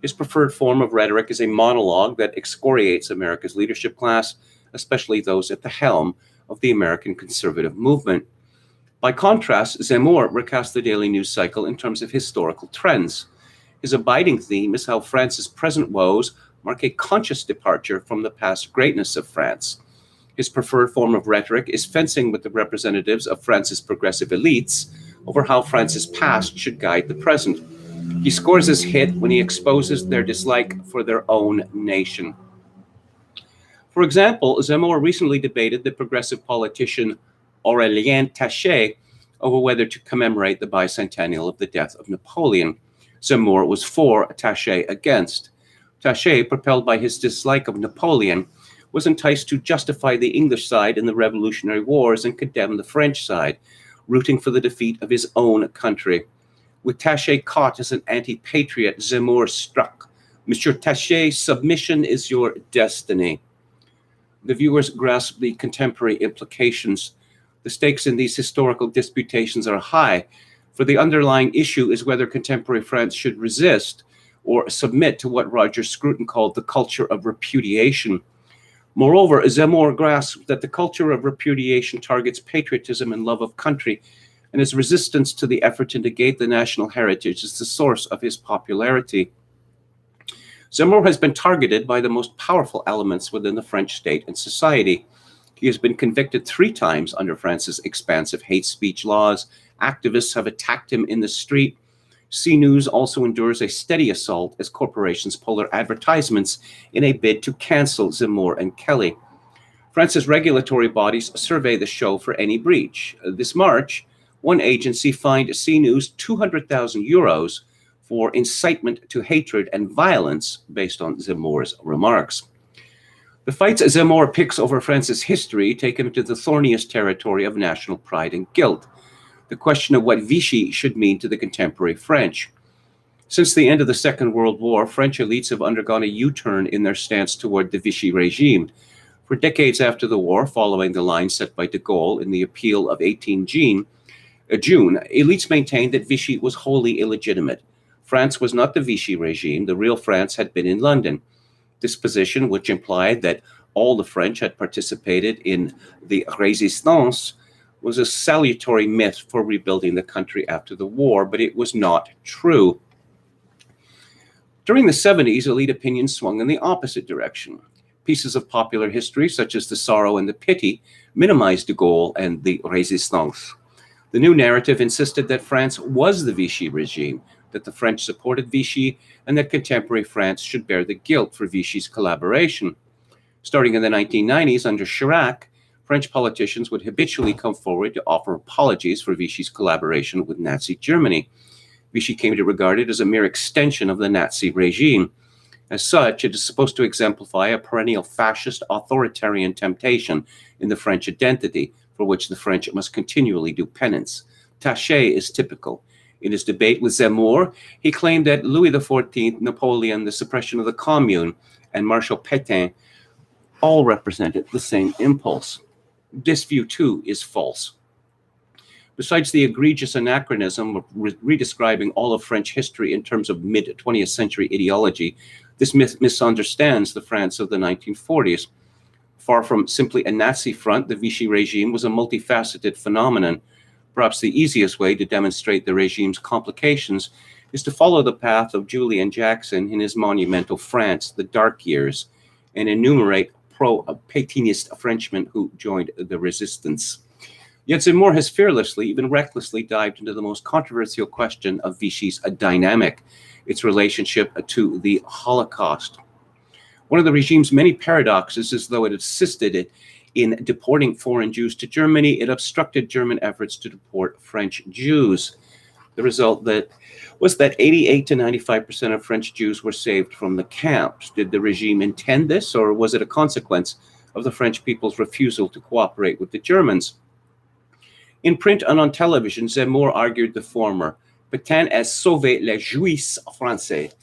S1: His preferred form of rhetoric is a monologue that excoriates America's leadership class, especially those at the helm of the American conservative movement. By contrast, Zemmour recasts the daily news cycle in terms of historical trends. His abiding theme is how France's present woes mark a conscious departure from the past greatness of France. His preferred form of rhetoric is fencing with the representatives of France's progressive elites over how France's past should guide the present. He scores his hit when he exposes their dislike for their own nation. For example, Zemmour recently debated the progressive politician Aurélien Taché over whether to commemorate the bicentennial of the death of Napoleon. Zemmour was for, Taché against. Taché, propelled by his dislike of Napoleon, was enticed to justify the English side in the Revolutionary Wars and condemn the French side, rooting for the defeat of his own country. With Taché caught as an anti-patriot, Zemmour struck. Monsieur Taché, submission is your destiny. The viewers grasp the contemporary implications. The stakes in these historical disputations are high, for the underlying issue is whether contemporary France should resist or submit to what Roger Scruton called the culture of repudiation. Moreover, Zemmour grasps that the culture of repudiation targets patriotism and love of country, and his resistance to the effort to negate the national heritage is the source of his popularity. Zemmour has been targeted by the most powerful elements within the French state and society. He has been convicted 3 times under France's expansive hate speech laws. Activists have attacked him in the street. C News also endures a steady assault as corporations pull their advertisements in a bid to cancel Zemmour and Kelly. France's regulatory bodies survey the show for any breach. This March, one agency fined C News 200,000 euros for incitement to hatred and violence based on Zemmour's remarks. The fights Zemmour picks over France's history take him to the thorniest territory of national pride and guilt, the question of what Vichy should mean to the contemporary French. Since the end of the Second World War, French elites have undergone a U-turn in their stance toward the Vichy regime. For decades after the war, following the line set by de Gaulle in the Appeal of 18 June, elites maintained that Vichy was wholly illegitimate. France was not the Vichy regime. The real France had been in London. This position, which implied that all the French had participated in the Résistance, was a salutary myth for rebuilding the country after the war, but it was not true. During the 70s, elite opinion swung in the opposite direction. Pieces of popular history, such as The Sorrow and the Pity, minimized de Gaulle and the Résistance. The new narrative insisted that France was the Vichy regime, that the French supported Vichy, and that contemporary France should bear the guilt for Vichy's collaboration. Starting in the 1990s, under Chirac, French politicians would habitually come forward to offer apologies for Vichy's collaboration with Nazi Germany. Vichy came to regard it as a mere extension of the Nazi regime. As such, it is supposed to exemplify a perennial fascist authoritarian temptation in the French identity, for which the French must continually do penance. Taché is typical. In his debate with Zemmour, he claimed that Louis XIV, Napoleon, the suppression of the Commune, and Marshal Pétain all represented the same impulse. This view, too, is false. Besides the egregious anachronism of redescribing all of French history in terms of mid-20th century ideology, this misunderstands the France of the 1940s. Far from simply a Nazi front, the Vichy regime was a multifaceted phenomenon. Perhaps the easiest way to demonstrate the regime's complications is to follow the path of Julian Jackson in his monumental France, The Dark Years, and enumerate pro-Pétainist Frenchmen who joined the resistance. Yet Zemmour has fearlessly, even recklessly, dived into the most controversial question of Vichy's dynamic, its relationship to the Holocaust. One of the regime's many paradoxes is, though it assisted in deporting foreign Jews to Germany, it obstructed German efforts to deport French Jews. The result was that 88 to 95% of French Jews were saved from the camps. Did the regime intend this, or was it a consequence of the French people's refusal to cooperate with the Germans? In print and on television, Zemmour argued the former. Pétain a sauvé les Juifs français.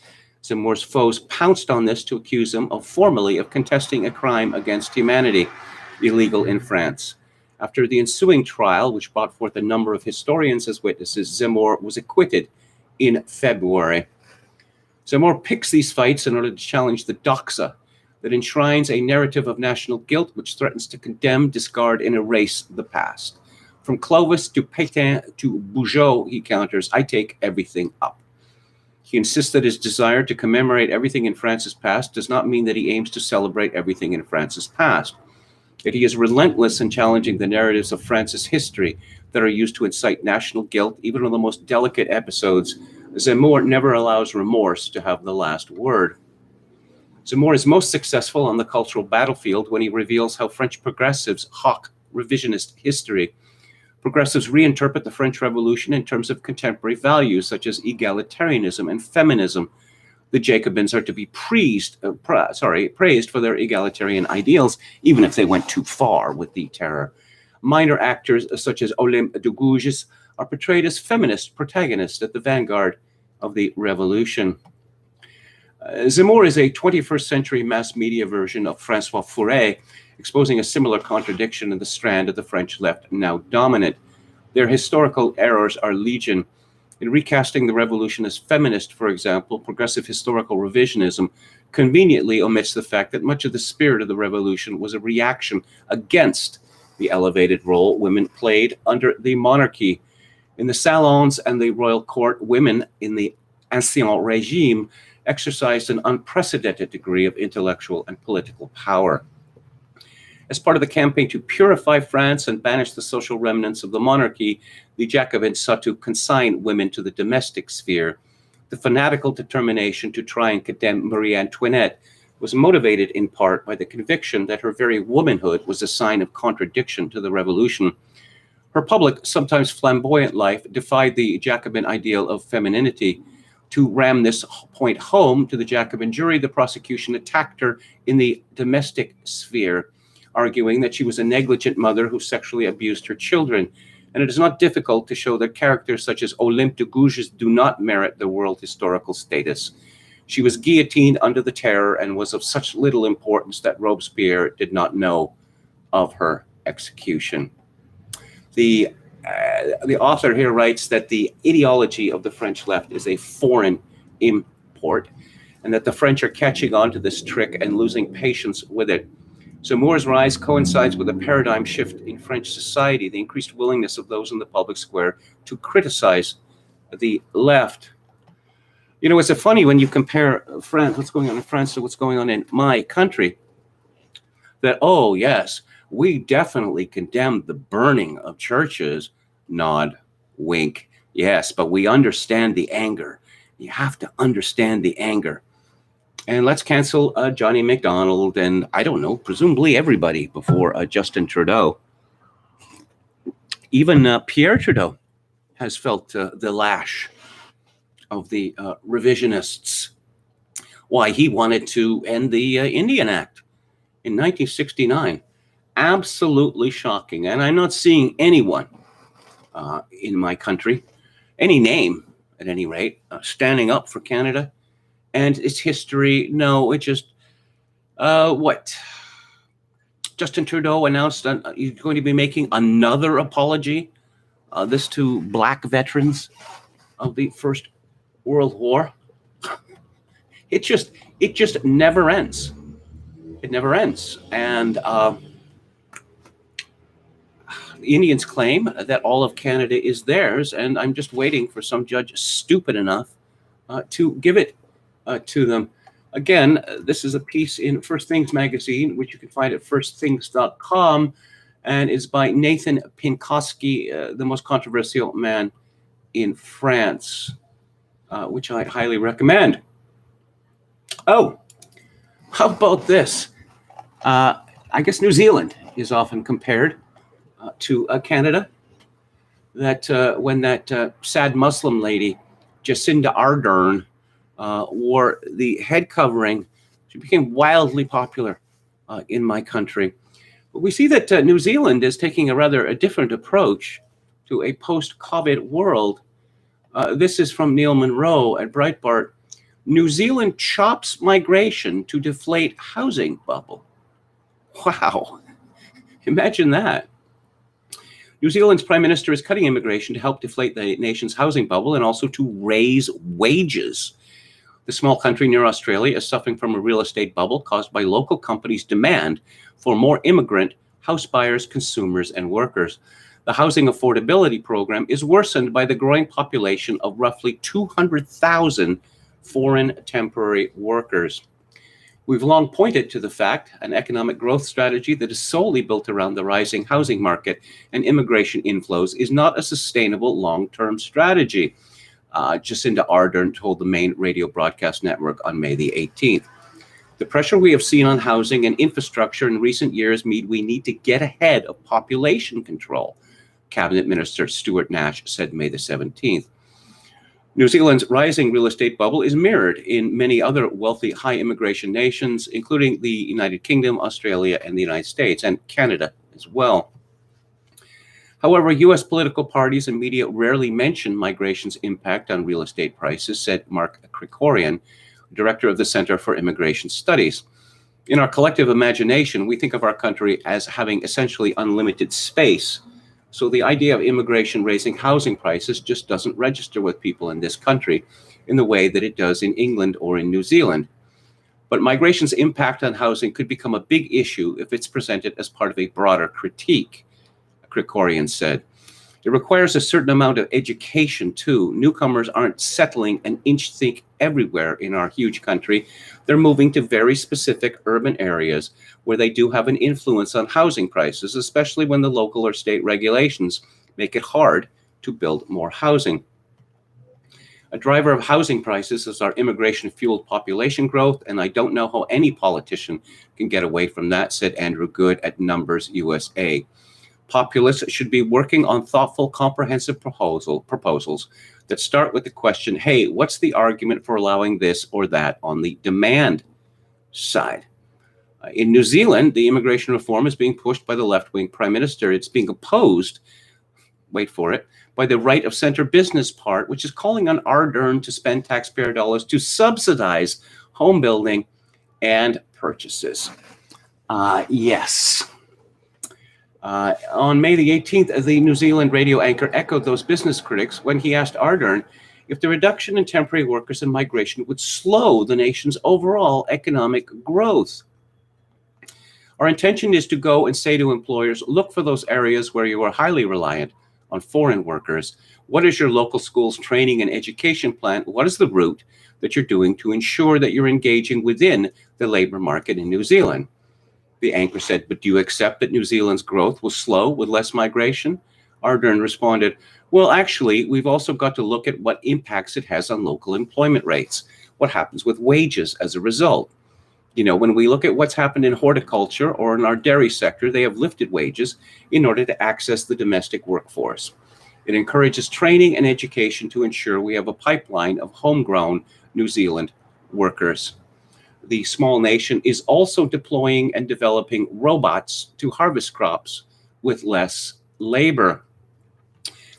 S1: Zemmour's foes pounced on this to accuse him formally of contesting a crime against humanity, illegal in France. After the ensuing trial, which brought forth a number of historians as witnesses, Zemmour was acquitted in February. Zemmour picks these fights in order to challenge the doxa that enshrines a narrative of national guilt which threatens to condemn, discard, and erase the past. From Clovis to Pétain to Bongino, he counters, I take everything up. He insists that his desire to commemorate everything in France's past does not mean that he aims to celebrate everything in France's past. Yet he is relentless in challenging the narratives of France's history that are used to incite national guilt, even on the most delicate episodes. Zemmour never allows remorse to have the last word. Zemmour is most successful on the cultural battlefield when he reveals how French progressives hawk revisionist history. Progressives reinterpret the French Revolution in terms of contemporary values such as egalitarianism and feminism. The Jacobins are to be praised for their egalitarian ideals, even if they went too far with the terror. Minor actors such as Olympe de Gouges are portrayed as feminist protagonists at the vanguard of the revolution. Zemmour is a 21st century mass media version of François Furet, exposing a similar contradiction in the strand of the French left now dominant. Their historical errors are legion. In recasting the revolution as feminist, for example, progressive historical revisionism conveniently omits the fact that much of the spirit of the revolution was a reaction against the elevated role women played under the monarchy. In the salons and the royal court, women in the Ancien Régime exercised an unprecedented degree of intellectual and political power. As part of the campaign to purify France and banish the social remnants of the monarchy, the Jacobins sought to consign women to the domestic sphere. The fanatical determination to try and condemn Marie Antoinette was motivated in part by the conviction that her very womanhood was a sign of contradiction to the revolution. Her public, sometimes flamboyant life defied the Jacobin ideal of femininity. To ram this point home to the Jacobin jury, the prosecution attacked her in the domestic sphere, arguing that she was a negligent mother who sexually abused her children. And it is not difficult to show that characters such as Olympe de Gouges do not merit the world historical status. She was guillotined under the terror and was of such little importance that Robespierre did not know of her execution. The author here writes that the ideology of the French left is a foreign import, and that the French are catching on to this trick and losing patience with it. Zemmour's rise coincides with a paradigm shift in French society, the increased willingness of those in the public square to criticize the left. You know, it's funny when you compare France, what's going on in France to what's going on in my country, that, oh, yes, we definitely condemn the burning of churches. Nod, wink. Yes, but we understand the anger. You have to understand the anger. And let's cancel Johnny McDonald and, I don't know, presumably everybody before Justin Trudeau. Even Pierre Trudeau has felt the lash of the revisionists. Why, he wanted to end the Indian Act in 1969. Absolutely shocking. And I'm not seeing anyone in my country, any name at any rate, standing up for Canada and its history. No, it just, Justin Trudeau announced he's going to be making another apology, this to Black veterans of the First World War. It just never ends. It never ends. And The Indians claim that all of Canada is theirs, and I'm just waiting for some judge stupid enough to give it to them. Again, this is a piece in First Things magazine, which you can find at firstthings.com, and is by Nathan Pinkowski, the most controversial man in France, which I highly recommend. Oh, how about this? I guess New Zealand is often compared to Canada. That when that sad Muslim lady, Jacinda Ardern, wore the head covering, she became wildly popular in my country. But we see that New Zealand is taking a different approach to a post-COVID world. This is from Neil Monroe at Breitbart. New Zealand chops migration to deflate housing bubble. Wow, imagine that. New Zealand's prime minister is cutting immigration to help deflate the nation's housing bubble and also to raise wages. The small country near Australia is suffering from a real estate bubble caused by local companies' demand for more immigrant house buyers, consumers, and workers. The housing affordability program is worsened by the growing population of roughly 200,000 foreign temporary workers. We've long pointed to the fact an economic growth strategy that is solely built around the rising housing market and immigration inflows is not a sustainable long-term strategy, Jacinda Ardern told the main radio broadcast network on May the 18th. The pressure we have seen on housing and infrastructure in recent years mean we need to get ahead of population control, Cabinet Minister Stuart Nash said May the 17th. New Zealand's rising real estate bubble is mirrored in many other wealthy high immigration nations, including the United Kingdom, Australia, and the United States, and Canada as well. However, U.S. political parties and media rarely mention migration's impact on real estate prices, said Mark Krikorian, director of the Center for Immigration Studies. In our collective imagination, we think of our country as having essentially unlimited space. So the idea of immigration raising housing prices just doesn't register with people in this country in the way that it does in England or in New Zealand. But migration's impact on housing could become a big issue if it's presented as part of a broader critique, Krikorian said. It requires a certain amount of education, too. Newcomers aren't settling an inch thick everywhere in our huge country. They're moving to very specific urban areas where they do have an influence on housing prices, especially when the local or state regulations make it hard to build more housing. A driver of housing prices is our immigration-fueled population growth, and I don't know how any politician can get away from that, said Andrew Good at Numbers USA. Populists should be working on thoughtful, comprehensive proposals that start with the question, hey, what's the argument for allowing this or that on the demand side? In New Zealand, the immigration reform is being pushed by the left-wing prime minister. It's being opposed, wait for it, by the right-of-center business part, which is calling on Ardern to spend taxpayer dollars to subsidize home building and purchases. Yes. On May the 18th, the New Zealand radio anchor echoed those business critics when he asked Ardern if the reduction in temporary workers and migration would slow the nation's overall economic growth. Our intention is to go and say to employers, look for those areas where you are highly reliant on foreign workers. What is your local school's training and education plan? What is the route that you're doing to ensure that you're engaging within the labor market in New Zealand? The anchor said, but do you accept that New Zealand's growth will slow with less migration? Ardern responded, well, actually, we've also got to look at what impacts it has on local employment rates, what happens with wages as a result. You know, when we look at what's happened in horticulture or in our dairy sector, they have lifted wages in order to access the domestic workforce. It encourages training and education to ensure we have a pipeline of homegrown New Zealand workers. The small nation is also deploying and developing robots to harvest crops with less labor.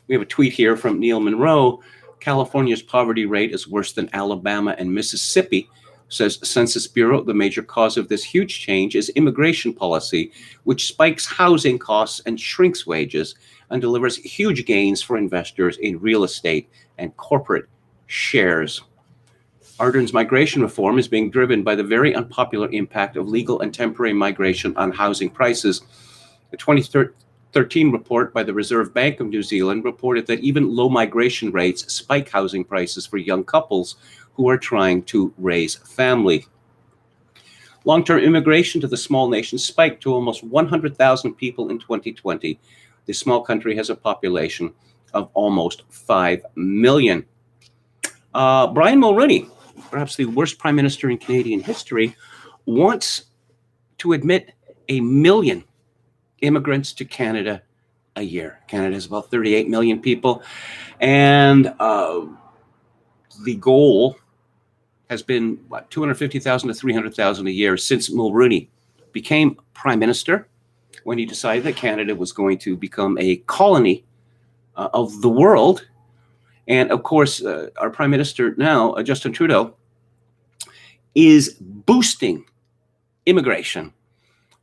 S1: We have a tweet here from Neil Monroe. California's poverty rate is worse than Alabama and Mississippi, says Census Bureau. The major cause of this huge change is immigration policy, which spikes housing costs and shrinks wages and delivers huge gains for investors in real estate and corporate shares. Ardern's migration reform is being driven by the very unpopular impact of legal and temporary migration on housing prices. The 13 report by the Reserve Bank of New Zealand reported that even low migration rates spike housing prices for young couples who are trying to raise family. Long-term immigration to the small nation spiked to almost 100,000 people in 2020. This small country has a population of almost 5 million. Brian Mulroney, perhaps the worst prime minister in Canadian history, wants to admit 1 million immigrants to Canada a year. Canada has about 38 million people, and the goal has been 250,000 to 300,000 a year since Mulroney became prime minister, when he decided that Canada was going to become a colony of the world. And of course, our prime minister now, Justin Trudeau, is boosting immigration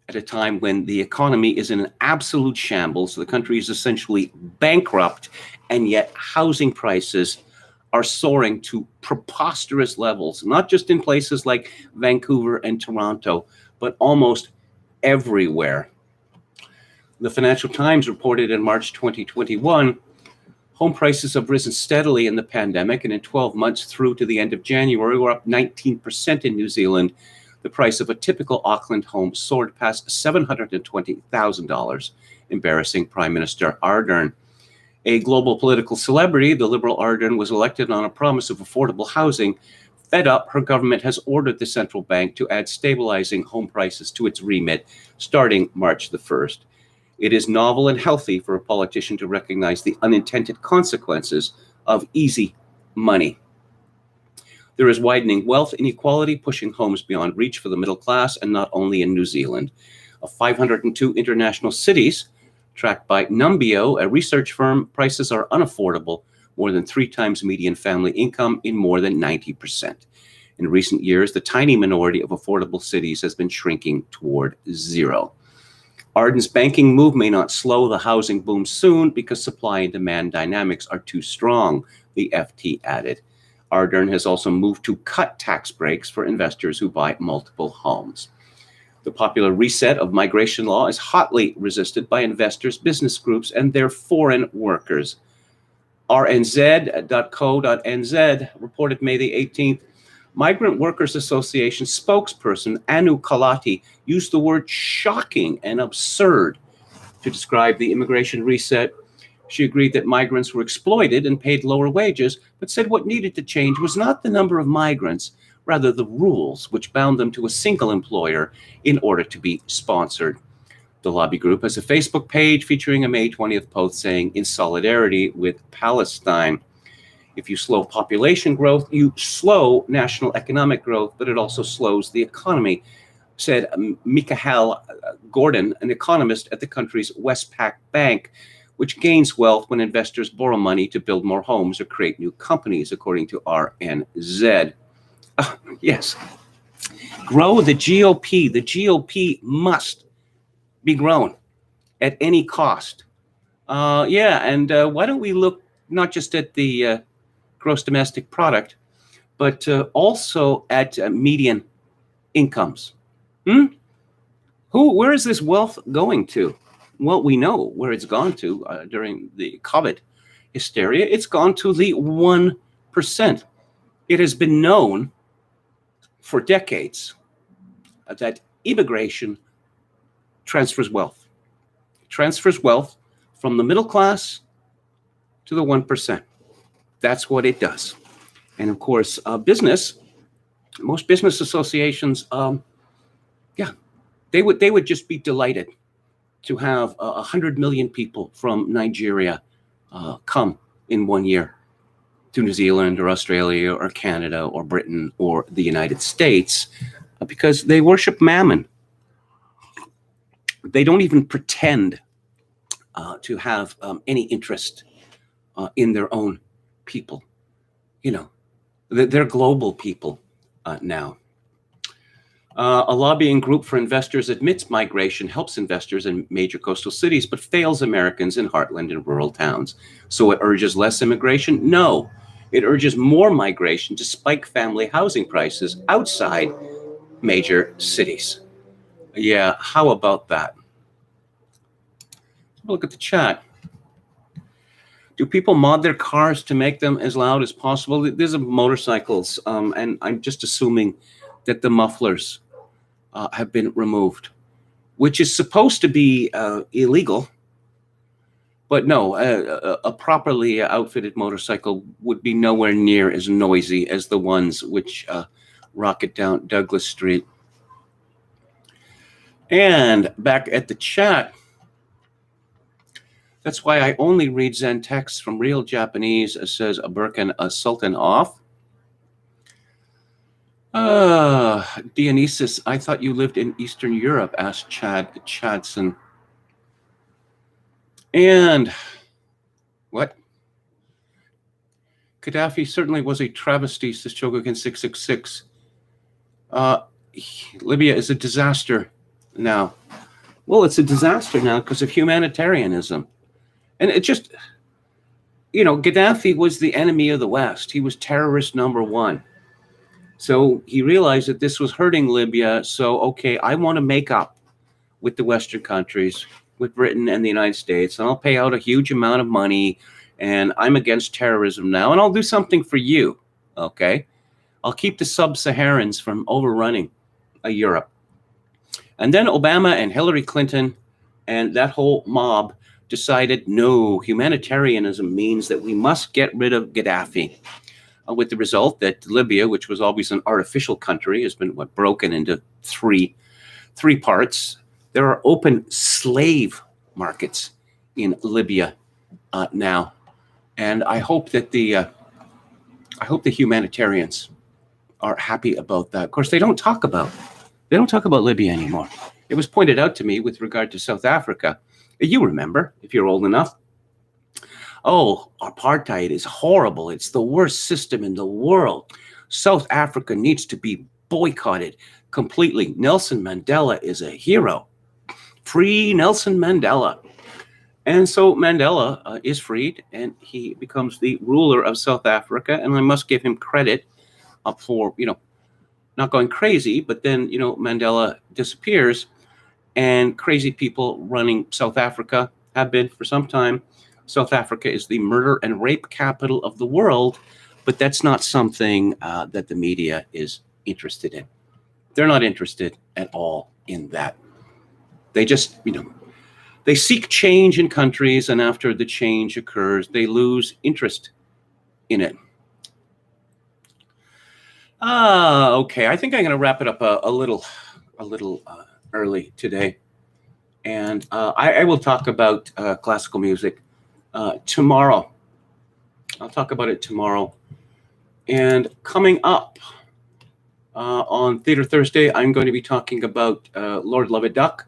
S1: at a time when the economy is in an absolute shambles. The country is essentially bankrupt, and yet housing prices are soaring to preposterous levels, not just in places like Vancouver and Toronto, but almost everywhere. The Financial Times reported in March 2021, home prices have risen steadily in the pandemic, and in 12 months through to the end of January, we're up 19% in New Zealand. The price of a typical Auckland home soared past $720,000, embarrassing Prime Minister Ardern. A global political celebrity, the Liberal Ardern was elected on a promise of affordable housing. Fed up, her government has ordered the central bank to add stabilizing home prices to its remit starting March the 1st. It is novel and healthy for a politician to recognize the unintended consequences of easy money. There is widening wealth inequality, pushing homes beyond reach for the middle class, and not only in New Zealand. Of 502 international cities, tracked by Numbeo, a research firm, prices are unaffordable, more than 3 times median family income in more than 90%. In recent years, the tiny minority of affordable cities has been shrinking toward zero. Ardern's banking move may not slow the housing boom soon because supply and demand dynamics are too strong, the FT added. Ardern has also moved to cut tax breaks for investors who buy multiple homes. The popular reset of migration law is hotly resisted by investors, business groups, and their foreign workers. RNZ.co.nz reported May the 18th, Migrant Workers Association spokesperson Anu Kalati used the word shocking and absurd to describe the immigration reset. She agreed that migrants were exploited and paid lower wages, but said what needed to change was not the number of migrants, rather the rules which bound them to a single employer in order to be sponsored. The lobby group has a Facebook page featuring a May 20th post saying, in solidarity with Palestine. If you slow population growth, you slow national economic growth, but it also slows the economy, said Michael Gordon, an economist at the country's Westpac Bank, which gains wealth when investors borrow money to build more homes or create new companies, according to RNZ. Yes. Grow the GOP. The GOP must be grown at any cost. Why don't we look not just at the gross domestic product, but also at median incomes. Where is this wealth going to? Well, we know where it's gone to during the COVID hysteria. It's gone to the 1%. It has been known for decades that immigration transfers wealth. It transfers wealth from the middle class to the 1%. That's what it does. And of course, most business associations, they would just be delighted to have 100 million people from Nigeria come in 1 year to New Zealand or Australia or Canada or Britain or the United States because they worship mammon. They don't even pretend to have any interest in their own people. You know, they're global people now. A lobbying group for investors admits migration helps investors in major coastal cities, but fails Americans in heartland and rural towns. So it urges less immigration? No, it urges more migration to spike family housing prices outside major cities. Yeah, how about that? Look at the chat. Do people mod their cars to make them as loud as possible? These are motorcycles, and I'm just assuming that the mufflers have been removed, which is supposed to be illegal. But no, a properly outfitted motorcycle would be nowhere near as noisy as the ones which rocket down Douglas Street. And back at the chat, that's why I only read Zen texts from real Japanese. It says a Birkin, a Sultan off. Dionysus, I thought you lived in Eastern Europe, asked Chadson. And what? Gaddafi certainly was a travesty, says Chogokin 666. Libya is a disaster now. Well, it's a disaster now because of humanitarianism. And it just, Gaddafi was the enemy of the West. He was terrorist number one. So he realized that this was hurting Libya. So, okay, I want to make up with the Western countries, with Britain and the United States, and I'll pay out a huge amount of money, and I'm against terrorism now, and I'll do something for you, okay? I'll keep the sub-Saharans from overrunning Europe. And then Obama and Hillary Clinton and that whole mob decided, no, humanitarianism means that we must get rid of Gaddafi, with the result that Libya, which was always an artificial country, has been broken into three parts. There are open slave markets in Libya now, and I hope that the humanitarians are happy about that. Of course, they don't talk about Libya anymore. It was pointed out to me with regard to South Africa. You remember, if you're old enough. Oh, apartheid is horrible. It's the worst system in the world. South Africa needs to be boycotted completely. Nelson Mandela is a hero. Free Nelson Mandela. And so Mandela is freed, and he becomes the ruler of South Africa. And I must give him credit for, not going crazy, but then, Mandela disappears, and crazy people running South Africa have been for some time. South Africa is the murder and rape capital of the world, but that's not something that the media is interested in. They're not interested at all in that. They just, they seek change in countries, and after the change occurs, they lose interest in it. Okay, I think I'm going to wrap it up a little early today, and I will talk about classical music tomorrow. I'll talk about it tomorrow. And coming up on Theatre Thursday, I'm going to be talking about Lord Love a Duck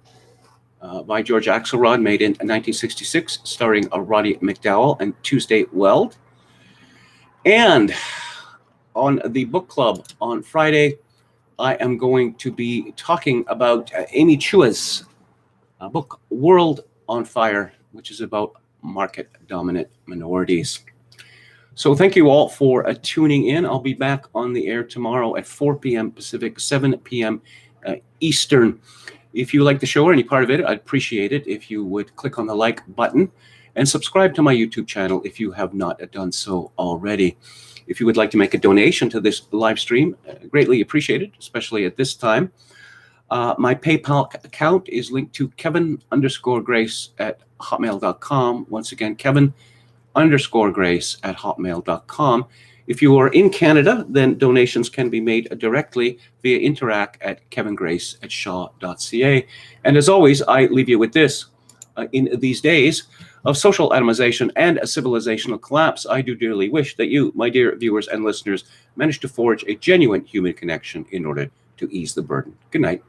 S1: by George Axelrod, made in 1966, starring Roddy McDowall and Tuesday Weld. And on the book club on Friday, I am going to be talking about Amy Chua's book, World on Fire, which is about market-dominant minorities. So thank you all for tuning in. I'll be back on the air tomorrow at 4 p.m. Pacific, 7 p.m. Eastern. If you like the show or any part of it, I'd appreciate it if you would click on the like button and subscribe to my YouTube channel if you have not done so already. If you would like to make a donation to this live stream, greatly appreciated, especially at this time. My PayPal account is linked to Kevin_Grace@hotmail.com. Once again, Kevin_Grace@hotmail.com. If you are in Canada, then donations can be made directly via Interact at kevingrace@shaw.ca. And as always, I leave you with this. In these days of social atomization and a civilizational collapse, I do dearly wish that you, my dear viewers and listeners, manage to forge a genuine human connection in order to ease the burden. Good night.